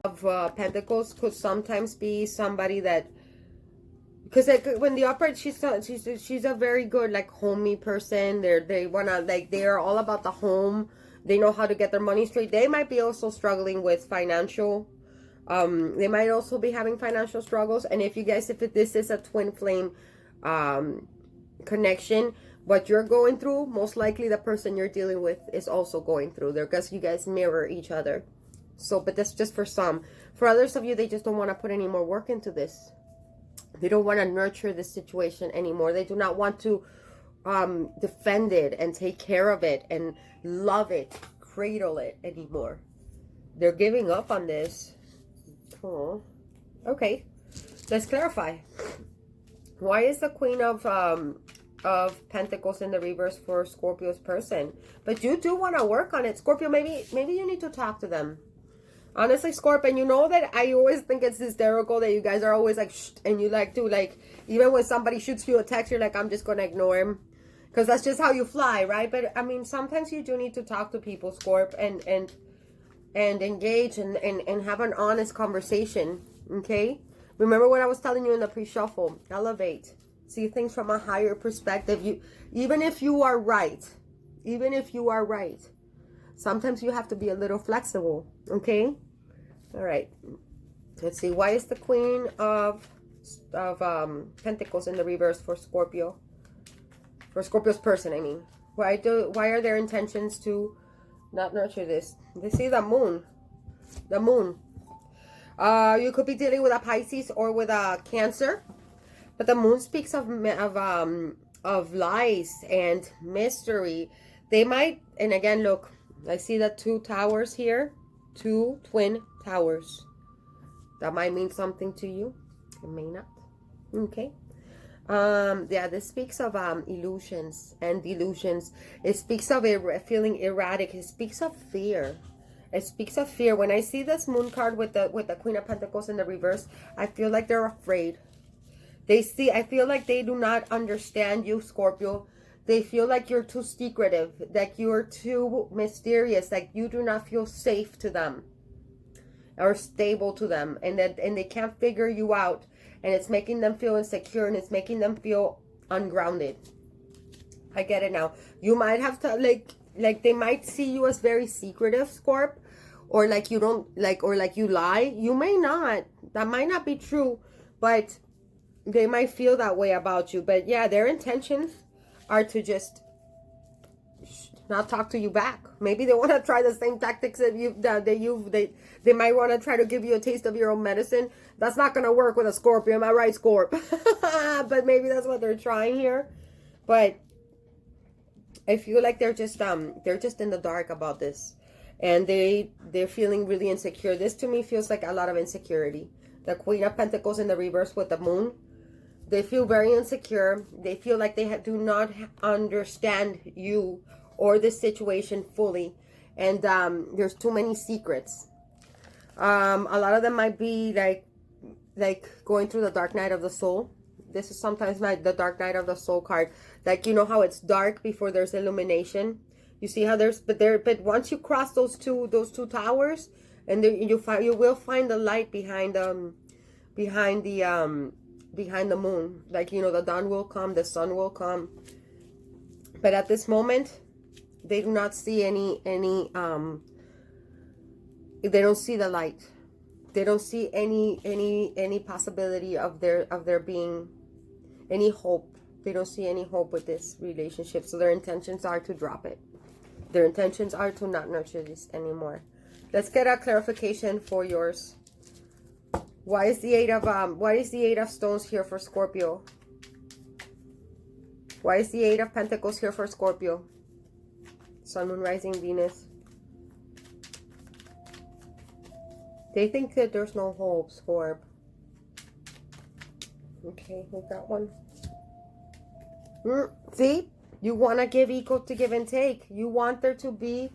of Pentacles could sometimes be somebody that, because like when the upright, she's a very good like homey person. They are all about the home. They know how to get their money straight. They might be also struggling with financial. They might also be having financial struggles. And if this is a twin flame connection, what you're going through, most likely the person you're dealing with is also going through there, because you guys mirror each other. So, but that's just for some. For others of you, they just don't want to put any more work into this. They don't want to nurture this situation anymore. They do not want to defend it and take care of it and love it, cradle it anymore. They're giving up on this. Oh, okay. Let's clarify. Why is the Queen of of Pentacles in the reverse for Scorpio's person. But you do want to work on it, Scorpio. Maybe you need to talk to them. Honestly, Scorpio, and you know that I always think it's hysterical that you guys are always like, shh, and you like to, like, even when somebody shoots you a text, you're like, I'm just going to ignore him. Because that's just how you fly, right? But, I mean, sometimes you do need to talk to people, Scorp, and engage and have an honest conversation, okay? Remember what I was telling you in the pre-shuffle. Elevate. See things from a higher perspective. Even if you are right, sometimes you have to be a little flexible, okay? All right. Let's see. Why is the Queen of Pentacles in the reverse for Scorpio? For Scorpio's person, I mean. Why are their intentions to not nurture this? They see the moon. The moon. You could be dealing with a Pisces or with a Cancer. But the moon speaks of lies and mystery. They might, and again, look, I see the 2 towers here. 2 twin towers. That might mean something to you. It may not. Okay. Yeah, this speaks of illusions and delusions. It speaks of feeling erratic. It speaks of fear. It speaks of fear. When I see this moon card with the Queen of Pentacles in the reverse, I feel like they're afraid. I feel like they do not understand you, Scorpio. They feel like you're too secretive, like you're too mysterious, like you do not feel safe to them or stable to them, and they can't figure you out, and it's making them feel insecure, and it's making them feel ungrounded. I get it now. You might have to like they might see you as very secretive, Scorp, or like you don't like, or like you lie. You may not. That might not be true, but they might feel that way about you. But yeah, their intentions are to just not talk to you back. Maybe they want to try the same tactics that they might want to try to give you a taste of your own medicine. That's not going to work with a Scorpio. Am I right, Scorp? But maybe that's what they're trying here. But I feel like they're just in the dark about this, and they're feeling really insecure. This to me feels like a lot of insecurity. The Queen of Pentacles in the reverse with the moon. They feel very insecure. They feel like they do not understand you or the situation fully. And there's too many secrets. A lot of them might be like going through the dark night of the soul. This is sometimes the dark night of the soul card. Like, you know how it's dark before there's illumination. You see how but once you cross those two towers, and you will find the light behind the moon. Like, you know, the dawn will come, the sun will come. But at this moment, they do not see any they don't see the light. They don't see any possibility of there being any hope. They don't see any hope with this relationship. So their intentions are to drop it. Their intentions are to not nurture this anymore. Let's get a clarification for yours. Why is the Eight of Stones here for Scorpio? Why is the Eight of Pentacles here for Scorpio? Sun, Moon, Rising, Venus. They think that there's no hope, Scorp. Okay, we got one. See? You want to give equal to give and take. You want there to be...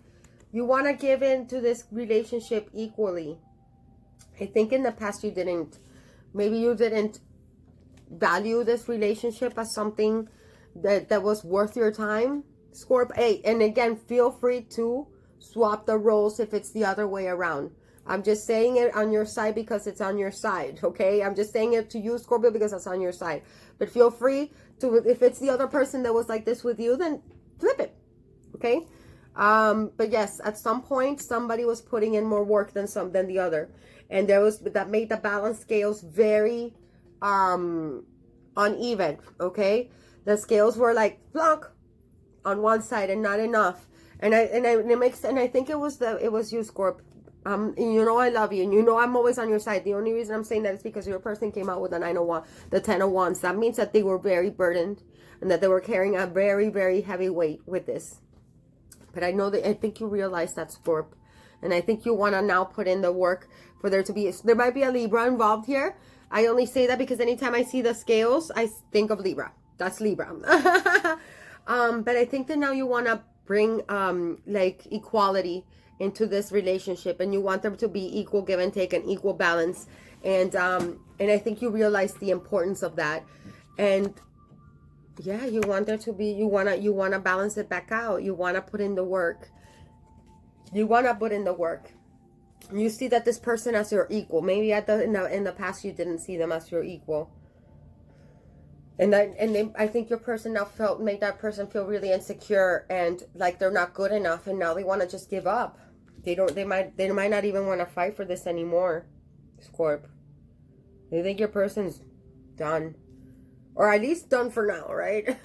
You want to give into this relationship equally. I think in the past you didn't. Maybe you didn't value this relationship as something that was worth your time. Scorp, hey, and again, feel free to swap the roles if it's the other way around. I'm just saying it on your side because it's on your side, okay? I'm just saying it to you, Scorpio, because it's on your side. But feel free to, if it's the other person that was like this with you, then flip it, okay? But yes, at some point, somebody was putting in more work than the other. And that made the balance scales very uneven, okay? The scales were like plunk on one side and not enough. And I think it was you, Scorp. You know I love you, and you know I'm always on your side. The only reason I'm saying that is because your person came out with the 9 of Wands, the 10 of Wands. That means that they were very burdened and that they were carrying a very, very heavy weight with this. But I think you realize that, Scorp. And I think you want to now put in the work for there might be a Libra involved here. I only say that because anytime I see the scales, I think of Libra. That's Libra. But I think that now you want to bring like equality into this relationship, and you want them to be equal give and take and equal balance. And I think you realize the importance of that. And yeah, you want there to be, you wanna balance it back out. You wanna put in the work. You wanna put in the work. You see that this person as your equal. Maybe in the past you didn't see them as your equal. I think your person now made that person feel really insecure and like they're not good enough, and now they want to just give up. They might not even want to fight for this anymore, Scorp. They think your person's done, or at least done for now, right?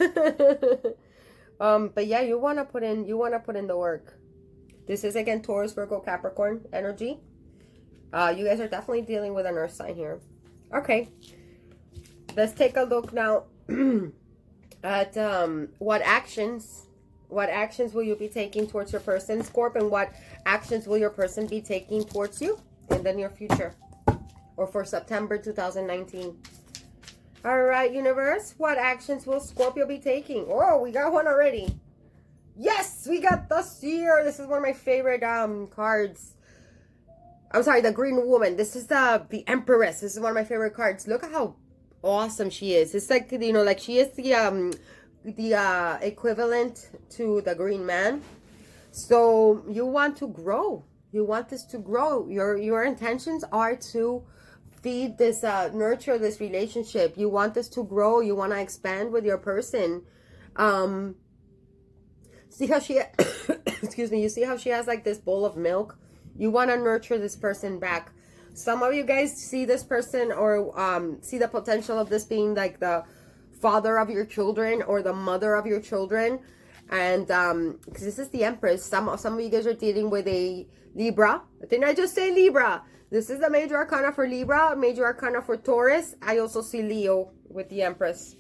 But yeah, you want to put in the work. This is again Taurus, Virgo, Capricorn energy. You guys are definitely dealing with an earth sign here. Okay. Let's take a look now at what actions will you be taking towards your person, Scorp, and what actions will your person be taking towards you in the near future or for September 2019. All right, universe, what actions will Scorpio be taking? Oh, we got one already. Yes, we got the Seer. This is one of my favorite cards. I'm sorry, the Green Woman. This is the Empress. This is one of my favorite cards. Look at how awesome she is. It's like, you know, like she is the equivalent to the Green Man. So you want to grow. You want this to grow. Your intentions are to feed this, nurture this relationship. You want this to grow. You want to expand with your person. See how she, excuse me, you see how she has like this bowl of milk? You want to nurture this person back. Some of you guys see this person or see the potential of this being like the father of your children or the mother of your children. And because this is the Empress, some of you guys are dealing with a Libra. Didn't I just say Libra? This is the major arcana for Libra, major arcana for Taurus. I also see Leo with the Empress.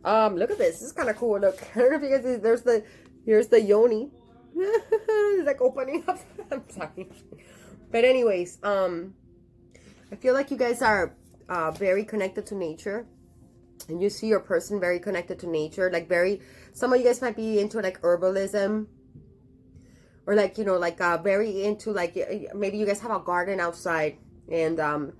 Look at this. This is kind of cool. Look, I don't know if you guys see, here's the yoni. It's like opening up. I'm sorry. But anyways, I feel like you guys are very connected to nature. And you see your person very connected to nature. Like some of you guys might be into like herbalism. Or like, you know, like very into like, maybe you guys have a garden outside. And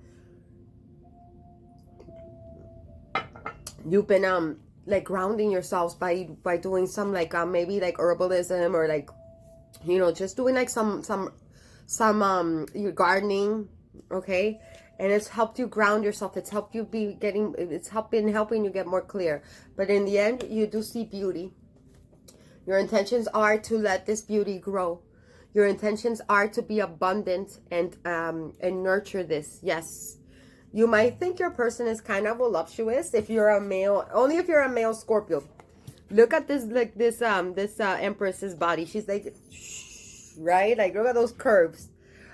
you've been like grounding yourselves by doing some like maybe like herbalism or like, you know, just doing like some your gardening, okay? And it's helped you ground yourself. It's helped you helping you get more clear. But in the end, you do see beauty. Your intentions are to let this beauty grow. Your intentions are to be abundant and nurture this. Yes. You might think your person is kind of voluptuous if you're a male, only if you're a male Scorpio. Look at this, like this Empress's body. She's like, right? Like, look at those curves.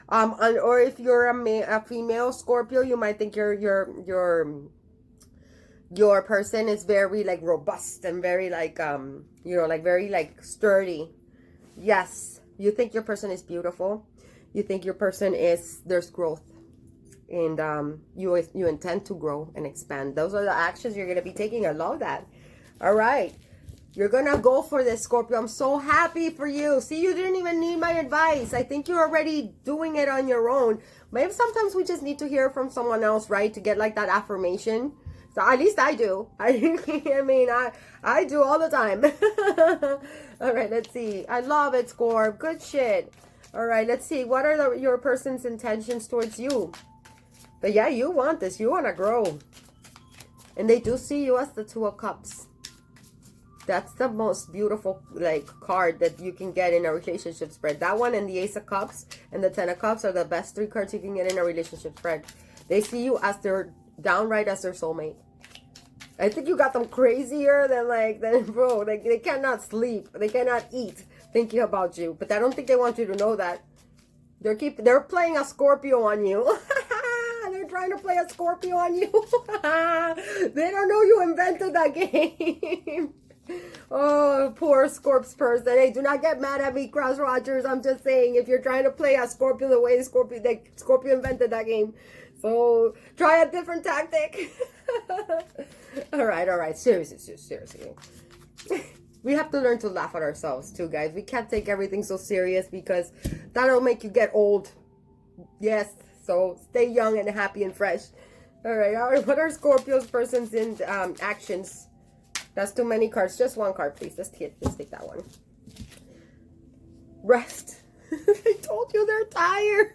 Or if you're a female Scorpio, you might think your person is very like robust and very like you know, like very like sturdy. Yes, you think your person is beautiful. You think your person there's growth, and you intend to grow and expand. Those are the actions you're gonna be taking. I love that. All right. You're gonna go for this, Scorpio. I'm so happy for you. See, you didn't even need my advice. I think you're already doing it on your own. Maybe sometimes we just need to hear from someone else, right? To get like that affirmation. So at least I do. I mean, I do all the time. All right, let's see. I love it, Scorp. Good shit. All right, let's see. What are your person's intentions towards you? But yeah, you want this. You want to grow. And they do see you as the Two of Cups. That's the most beautiful like card that you can get in a relationship spread. That one and the Ace of Cups and the Ten of Cups are the best 3 cards you can get in a relationship spread. They see you as downright as their soulmate. I think you got them crazier than bro. Like they cannot sleep. They cannot eat thinking about you. But I don't think they want you to know that. They're playing a Scorpio on you. They're trying to play a Scorpio on you. They don't know you invented that game. Oh, poor Scorp's person. Hey, do not get mad at me, Cross Rogers. I'm just saying, if you're trying to play as Scorpio the way Scorpio invented that game, so try a different tactic. All right. Seriously. We have to learn to laugh at ourselves too, guys. We can't take everything so serious because that'll make you get old. Yes, so stay young and happy and fresh. All right. What are Scorpio's person's in actions? That's too many cards. Just one card, please. Let's take that one. Rest. I told you they're tired.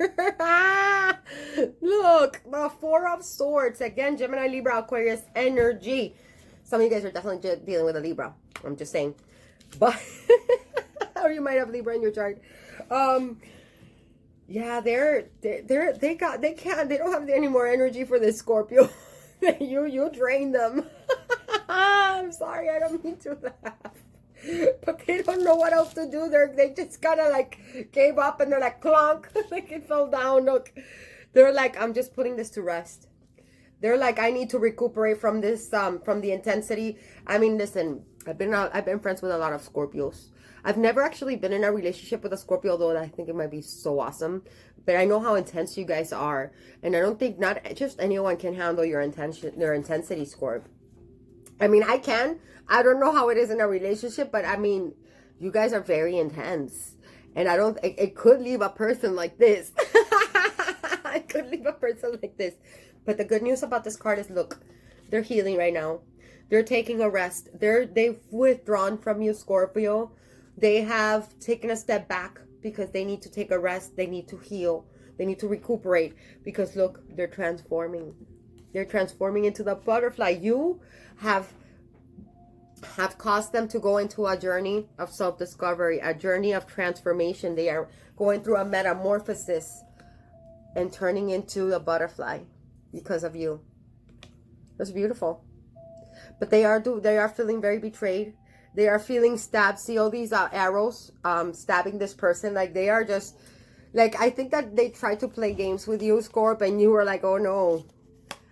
Look, the Four of Swords. Again, Gemini, Libra, Aquarius energy. Some of you guys are definitely dealing with a Libra. I'm just saying. But, or you might have Libra in your chart. Yeah, they don't have any more energy for this Scorpio. you drain them. I'm sorry, I don't mean to laugh. But they don't know what else to do. They just kind of like gave up and they're like clunk. Like it fell down. Look, they're like, I'm just putting this to rest. They're like, I need to recuperate from this, from the intensity. I mean, listen, I've been friends with a lot of Scorpios. I've never actually been in a relationship with a Scorpio, although I think it might be so awesome. But I know how intense you guys are. And I don't think not just anyone can handle their intensity, Scorp. I mean, I can. I don't know how it is in a relationship, but I mean, you guys are very intense. And it could leave a person like this. It could leave a person like this. But the good news about this card is, look, they're healing right now. They're taking a rest. They've withdrawn from you, Scorpio. They have taken a step back because they need to take a rest. They need to heal. They need to recuperate because, look, they're transforming. They're transforming into the butterfly. You have caused them to go into a journey of self-discovery, a journey of transformation. They are going through a metamorphosis and turning into a butterfly because of you. That's beautiful. But they are feeling very betrayed. They are feeling stabbed. See all these arrows stabbing this person. Like they are just, like, I think that they tried to play games with you, Scorp, and you were like, oh no,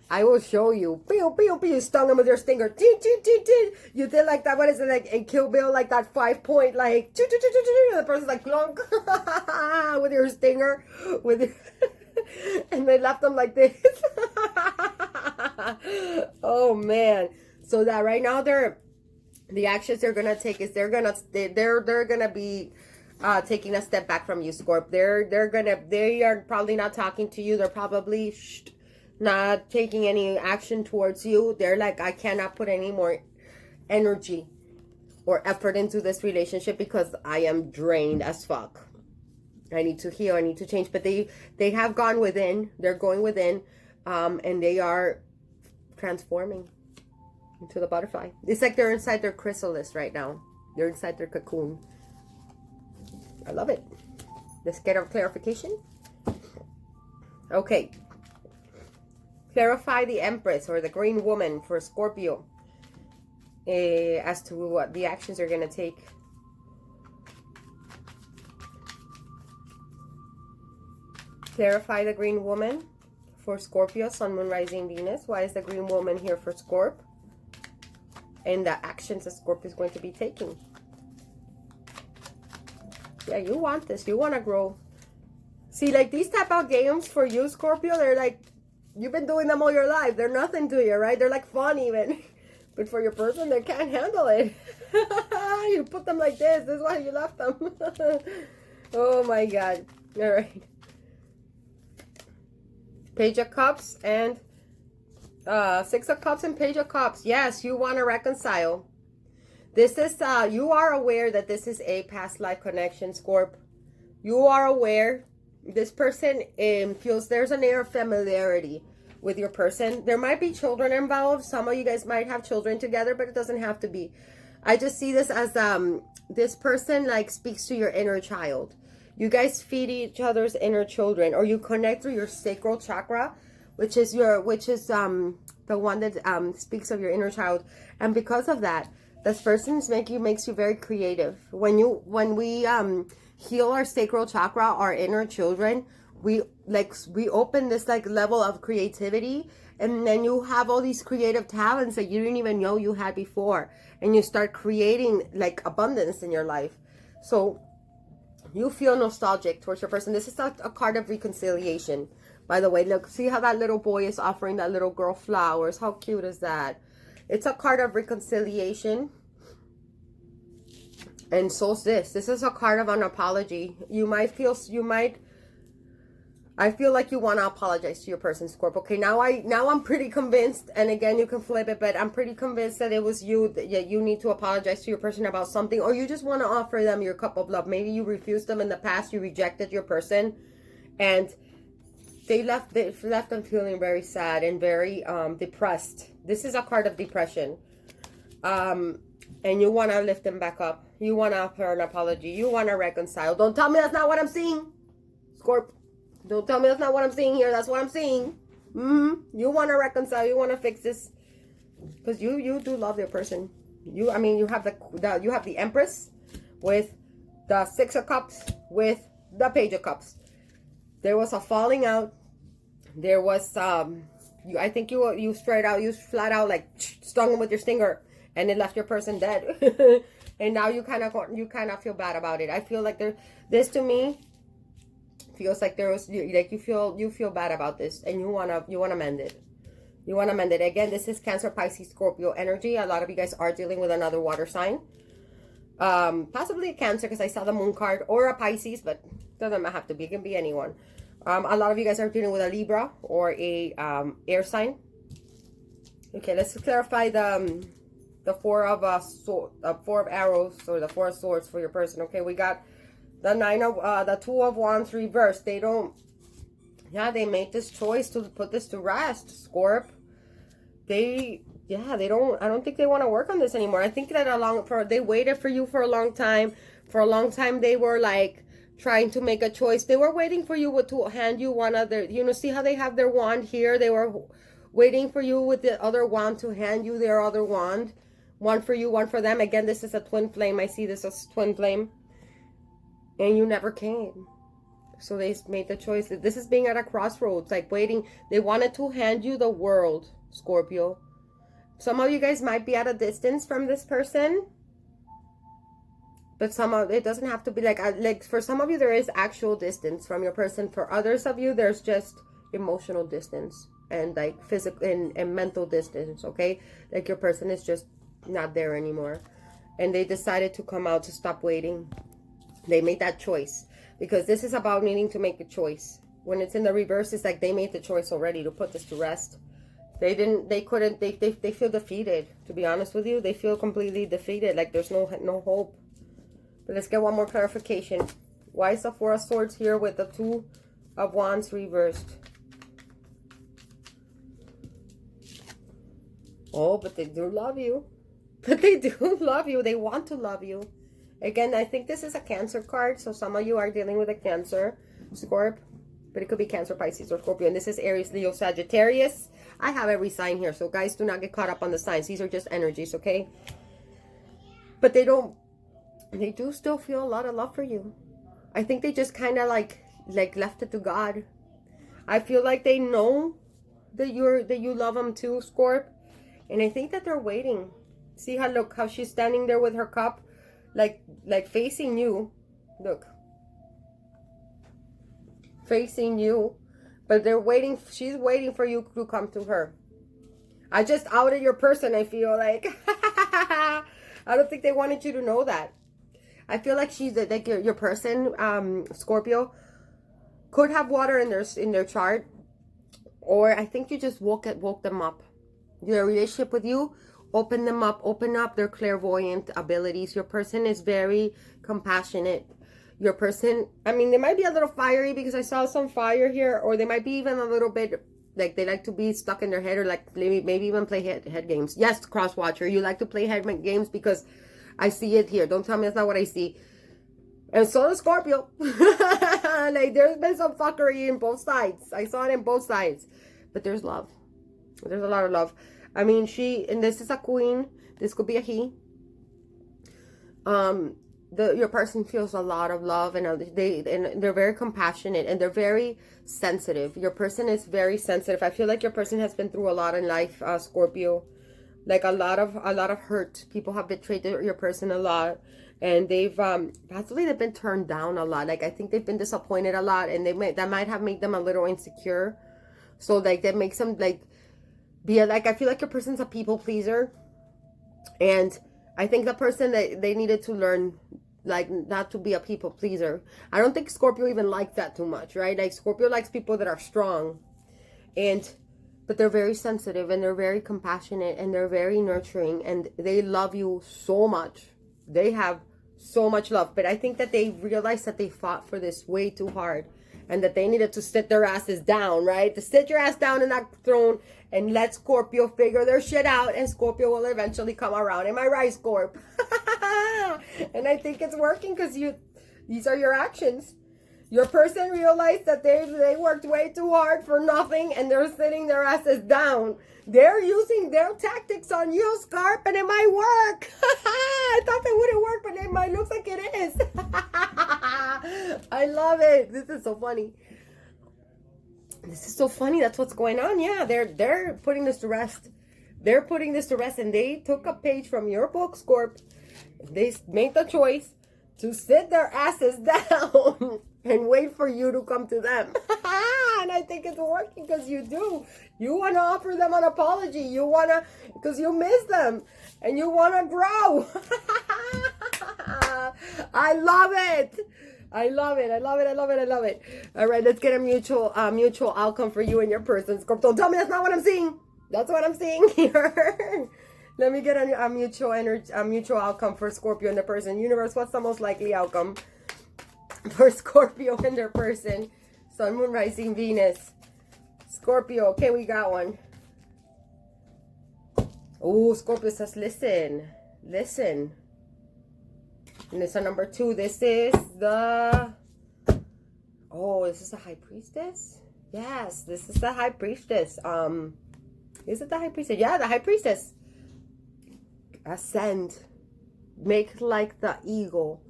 I will show you. Pew, pew, pew. You stung them with your stinger. You did like that. What is it, like in Kill Bill? Like that 5-point, like, the person's like, clunk, with your stinger. And they left them like this. Oh, man. So that right now the actions they're going to take is they're going to be taking a step back from you, Scorp. They are probably not talking to you. They're probably not taking any action towards you. They're like, I cannot put any more energy or effort into this relationship because I am drained as fuck. I need to heal. I need to change. But they have gone within. They're going within, and they are transforming into the butterfly. It's like they're inside their chrysalis right now. They're inside their cocoon. I love it. Let's get our clarification. Okay. Clarify the Empress or the Green Woman for Scorpio as to what the actions are going to take. Clarify the Green Woman for Scorpio, Sun, Moon, Rising, Venus. Why is the Green Woman here for Scorp? And the actions that Scorpio is going to be taking. Yeah, you want this. You want to grow. See, like these type of games for you, Scorpio, they're like, you've been doing them all your life. They're nothing to you, right? They're like fun even. But for your person, they can't handle it. You put them like this. This is why you left them. Oh my God. All right. Page of Cups and Six of Cups and Page of Cups. Yes, you want to reconcile. This is, you are aware that this is a past life connection, Scorp. You are aware this person feels there's an air of familiarity with your person. There might be children involved. Some of you guys might have children together, but it doesn't have to be. I just see this as this person like speaks to your inner child. You guys feed each other's inner children, or you connect through your sacral chakra, which is the one that speaks of your inner child. And because of that, this person makes you very creative. When we heal our sacral chakra, our inner children, we open this like level of creativity, and then you have all these creative talents that you didn't even know you had before, and you start creating like abundance in your life. So you feel nostalgic towards your person. This is a card of reconciliation, by the way. Look, see how that little boy is offering that little girl flowers. How cute is that? It's a card of reconciliation. And so's this. This is a card of an apology. I feel like you want to apologize to your person, Scorpio. Okay, now I'm pretty convinced, and again, you can flip it, but I'm pretty convinced that it was you, that you need to apologize to your person about something, or you just want to offer them your cup of love. Maybe you refused them in the past, you rejected your person, and they left them feeling very sad and very depressed. This is a card of depression. And you want to lift them back up. You want to offer an apology. You want to reconcile. Don't tell me that's not what I'm seeing, Scorp. Don't tell me that's not what I'm seeing here. That's what I'm seeing. You want to reconcile. You want to fix this, because you do love your person. You have the Empress with the Six of Cups with the Page of Cups. There was a falling out. There was I think you flat out like stung him with your stinger, and it left your person dead. And now you kind of feel bad about it. I feel like this to me feels like you feel bad about this, and you wanna mend it. You wanna mend it. Again, this is Cancer, Pisces, Scorpio energy. A lot of you guys are dealing with another water sign, possibly a Cancer, because I saw the Moon card, or a Pisces, but doesn't have to be. It can be anyone. A lot of you guys are dealing with a Libra or a air sign. Okay, let's clarify the four of arrows, or the Four of Swords for your person. Okay, we got the Two of Wands reversed. They made this choice to put this to rest, Scorp. I don't think they want to work on this anymore. I think that they waited for you for a long time. For a long time, they were like trying to make a choice. They were waiting for you to hand you one of their, see how they have their wand here? They were waiting for you with the other wand to hand you their other wand. One for you, one for them. Again, this is a twin flame. I see this as twin flame. And you never came. So they made the choice. This is being at a crossroads, like waiting. They wanted to hand you the world, Scorpio. Some of you guys might be at a distance from this person. But it doesn't have to be like for some of you, there is actual distance from your person. For others of you, there's just emotional distance and like physical and mental distance, okay? Like your person is just not there anymore. And they decided to come out to stop waiting. They made that choice, because this is about needing to make a choice. When it's in the reverse, it's like they made the choice already to put this to rest. They feel defeated, to be honest with you. They feel completely defeated, like there's no hope. But let's get one more clarification. Why is the Four of Swords here with the Two of Wands reversed? Oh, but they do love you. But they do love you. They want to love you. Again, I think this is a Cancer card. So some of you are dealing with a Cancer, Scorp. But it could be Cancer, Pisces, or Scorpio. And this is Aries, Leo, Sagittarius. I have every sign here. So guys, do not get caught up on the signs. These are just energies, okay? But they do still feel a lot of love for you. I think they just kind of like left it to God. I feel like they know that you love them too, Scorp. And I think that they're waiting. See how she's standing there with her cup, like facing you. Look. Facing you. But they're waiting. She's waiting for you to come to her. I just outed your person, I feel like. I don't think they wanted you to know that. I feel like she's like your person, Scorpio, could have water in their chart, or I think you just woke them up. Their relationship with you, open up their clairvoyant abilities. Your person is very compassionate. Your person, I mean, they might be a little fiery because I saw some fire here, or they might be even a little bit like they like to be stuck in their head, or like maybe even play head games. Yes, cross watcher, you like to play head games because I see it here. Don't tell me that's not what I see. And so does Scorpio. Like there's been some fuckery in both sides. I saw it in both sides, but there's love. There's a lot of love. I mean, and this is a queen. This could be a he. your person feels a lot of love, and they're very compassionate, and they're very sensitive. Your person is very sensitive. I feel like your person has been through a lot in life, Scorpio. Like a lot of hurt. People have betrayed your person a lot, and they've possibly they've been turned down a lot. Like I think they've been disappointed a lot, and that might have made them a little insecure. So like that makes them like I feel like your person's a people pleaser, and I think the person that they needed to learn like not to be a people pleaser. I don't think Scorpio even likes that too much, right? Like Scorpio likes people that are strong, but they're very sensitive, and they're very compassionate, and they're very nurturing, and they love you so much. They have so much love, but I think that they realized that they fought for this way too hard, and that they needed to sit their asses down, right? To sit your ass down in that throne and let Scorpio figure their shit out, and Scorpio will eventually come around. Am I right, Scorp? And I think it's working because these are your actions. Your person realized that they worked way too hard for nothing, and they're sitting their asses down. They're using their tactics on you, Scarp, and it might work. I thought that wouldn't work, but it might look like it is. I love it. This is so funny. This is so funny. That's what's going on. Yeah, they're putting this to rest. They're putting this to rest, and they took a page from your book, Scorp. They made the choice to sit their asses down and wait for you to come to them. And I think it's working because you do. You want to offer them an apology. You want to, because you miss them and you want to grow. I love it. I love it. I love it. I love it. I love it. All right, let's get a mutual outcome for you and your person. Scorpio, don't tell me that's not what I'm seeing. That's what I'm seeing here. Let me get a mutual energy, a mutual outcome for Scorpio and the person. Universe, what's the most likely outcome for Scorpio and their person? Sun, Moon, Rising, Venus. Scorpio, okay, we got one. Oh, Scorpio says, listen. Listen. And it's a number 2. This is the... Oh, this is the High Priestess? Yes, this is the High Priestess. Is it the High Priestess? Yeah, the High Priestess. Ascend. Make like the eagle.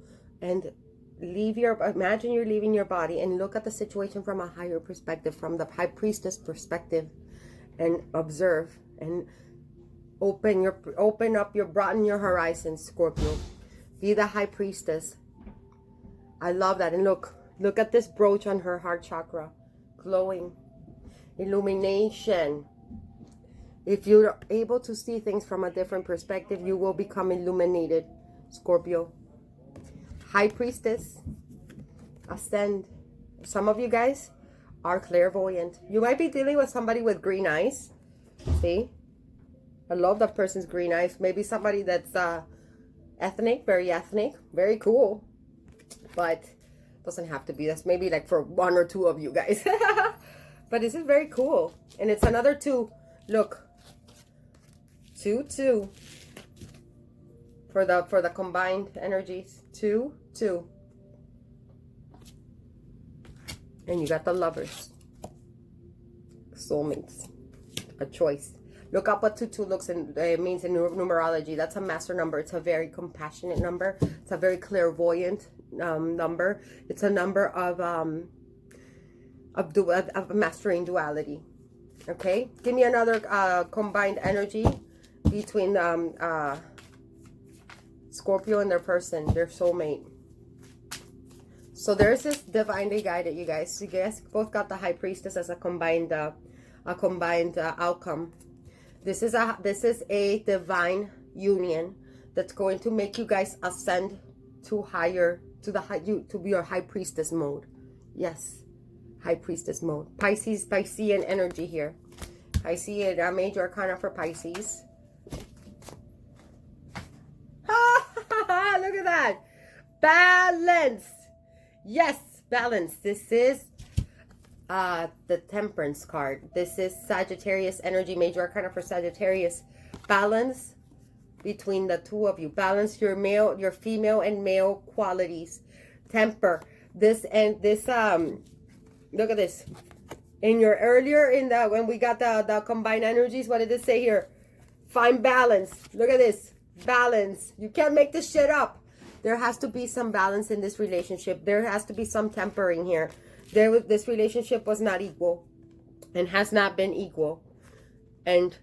And imagine you're leaving your body and look at the situation from a higher perspective, from the High Priestess perspective, and observe and broaden your horizons, Scorpio. Be the High Priestess. I love that. And look at this brooch on her heart chakra, glowing, illumination. If you're able to see things from a different perspective, you will become illuminated, Scorpio. High Priestess, ascend. Some of you guys are clairvoyant. You might be dealing with somebody with green eyes. See? I love that person's green eyes. Maybe somebody that's ethnic, very cool. But doesn't have to be. That's maybe like for 1 or 2 of you guys. But this is very cool. And it's another 2. Look. 2, 2. For the combined energies. 2, 2. And you got the Lovers. Soulmates. A choice. Look up what 2, 2 looks and means in numerology. That's a master number. It's a very compassionate number. It's a very clairvoyant number. It's a number of mastering duality. Okay, give me another combined energy between Scorpio and their person, their soulmate. So there's this divinely guided, you guys. You guys both got the High Priestess as a combined outcome. This is a divine union that's going to make you guys ascend to your High Priestess mode. Yes, High Priestess mode. Piscean energy here. Piscean, a major arcana for Pisces. Look at that. Balance. Yes, balance. This is the Temperance card. This is Sagittarius energy, major arcana for Sagittarius. Balance between the 2 of you. Balance your female and male qualities. Temper. Look at this. When we got the combined energies, what did it say here? Find balance. Look at this. Balance. You can't make this shit up. There has to be some balance in this relationship. There has to be some tempering here. This relationship was not equal and has not been equal. And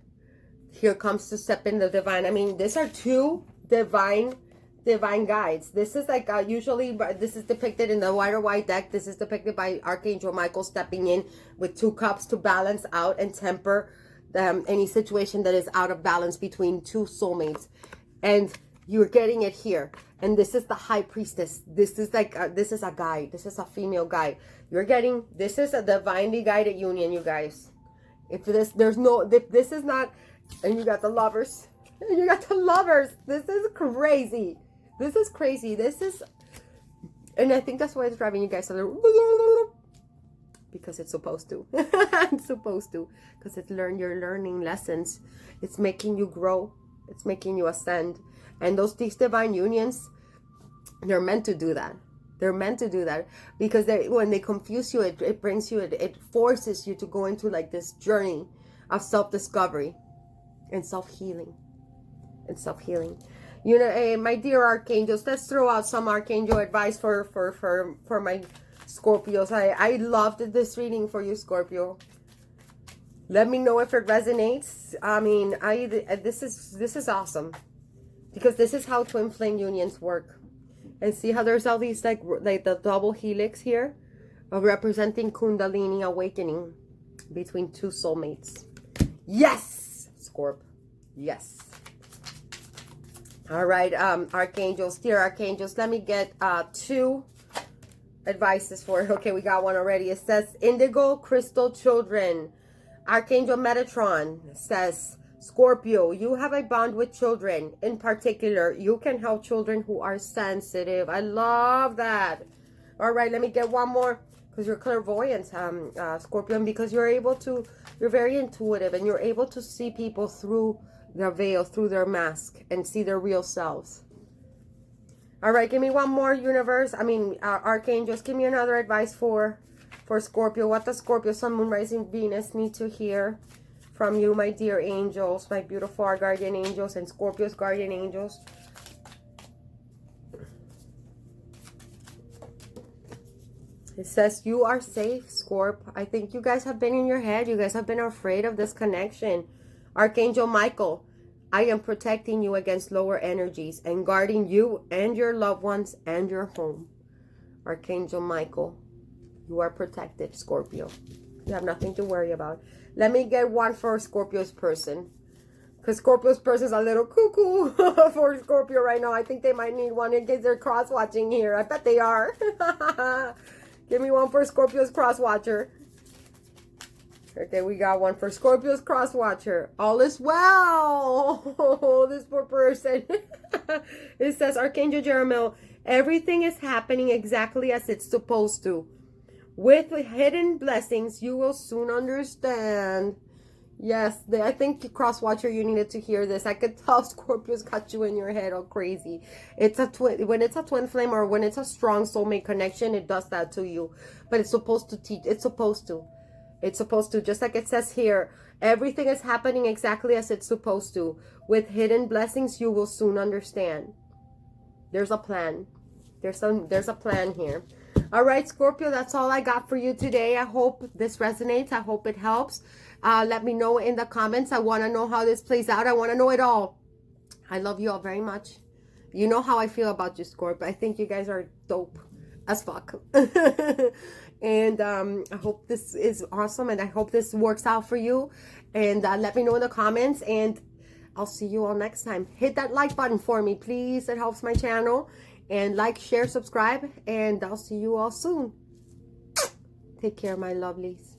here comes to step in the divine. I mean, these are two divine guides. This is like usually this is depicted in the white deck. This is depicted by Archangel Michael stepping in with 2 cups to balance out and temper any situation that is out of balance between 2 soulmates. And you're getting it here. And this is the High Priestess. This is like this is a guide. This is a female guide. You're getting, this is a divinely guided union, you guys. If this is not, and you got the Lovers. You got the Lovers. This is crazy. This is crazy. This is, and I think that's why it's driving you guys a little, because it's supposed to. It's supposed to, because you're learning lessons. It's making you grow. It's making you ascend. And these divine unions, they're meant to do that. They're meant to do that, because when they confuse you, it brings you, it forces you to go into like this journey of self-discovery and self-healing. You know, my dear archangels, let's throw out some archangel advice for my Scorpios. I loved this reading for you, Scorpio. Let me know if it resonates. I mean, this is awesome, because this is how twin flame unions work. And see how there's all these like the double helix here of representing Kundalini awakening between 2 soulmates. Yes, Scorp. Yes. All right, archangels, dear archangels, let me get 2 advices for it. Okay, we got one already. It says indigo crystal children. Archangel Metatron says, Scorpio, you have a bond with children. In particular, you can help children who are sensitive. I love that. All right, let me get one more, because you're clairvoyant, Scorpion, because you're very intuitive, and you're able to see people through their veil, through their mask, and see their real selves. All right, give me one more, universe. Archangels, give me another advice for Scorpio. What does Scorpio, Sun, Moon, Rising, Venus need to hear from you, my dear angels, my beautiful guardian angels, and Scorpio's guardian angels? It says, you are safe, Scorp. I think you guys have been in your head. You guys have been afraid of this connection. Archangel Michael, I am protecting you against lower energies and guarding you and your loved ones and your home. Archangel Michael, you are protected, Scorpio. You have nothing to worry about. Let me get one for Scorpio's person, because Scorpio's person is a little cuckoo for Scorpio right now. I think they might need one in case they're cross-watching here. I bet they are. Give me one for Scorpio's cross-watcher. Okay, we got one for Scorpio's cross-watcher. All is well. Oh, this poor person. It says, Archangel Jeremiah, everything is happening exactly as it's supposed to. With hidden blessings, you will soon understand. Yes, I think cross-watcher, you needed to hear this. I could tell Scorpio's got you in your head all crazy. It's a twin. When it's a twin flame, or when it's a strong soulmate connection, it does that to you. But it's supposed to teach. It's supposed to. It's supposed to. Just like it says here, everything is happening exactly as it's supposed to. With hidden blessings, you will soon understand. There's a plan. There's a plan here. All right, Scorpio, that's all I got for you today. I hope this resonates. I hope it helps. Let me know in the comments. I want to know how this plays out. I want to know it all. I love you all very much. You know how I feel about you, Scorp. I think you guys are dope as fuck. And I hope this is awesome, and I hope this works out for you. And let me know in the comments, and I'll see you all next time. Hit that like button for me, please. It helps my channel. And like, share, subscribe, and I'll see you all soon. Take care, my lovelies.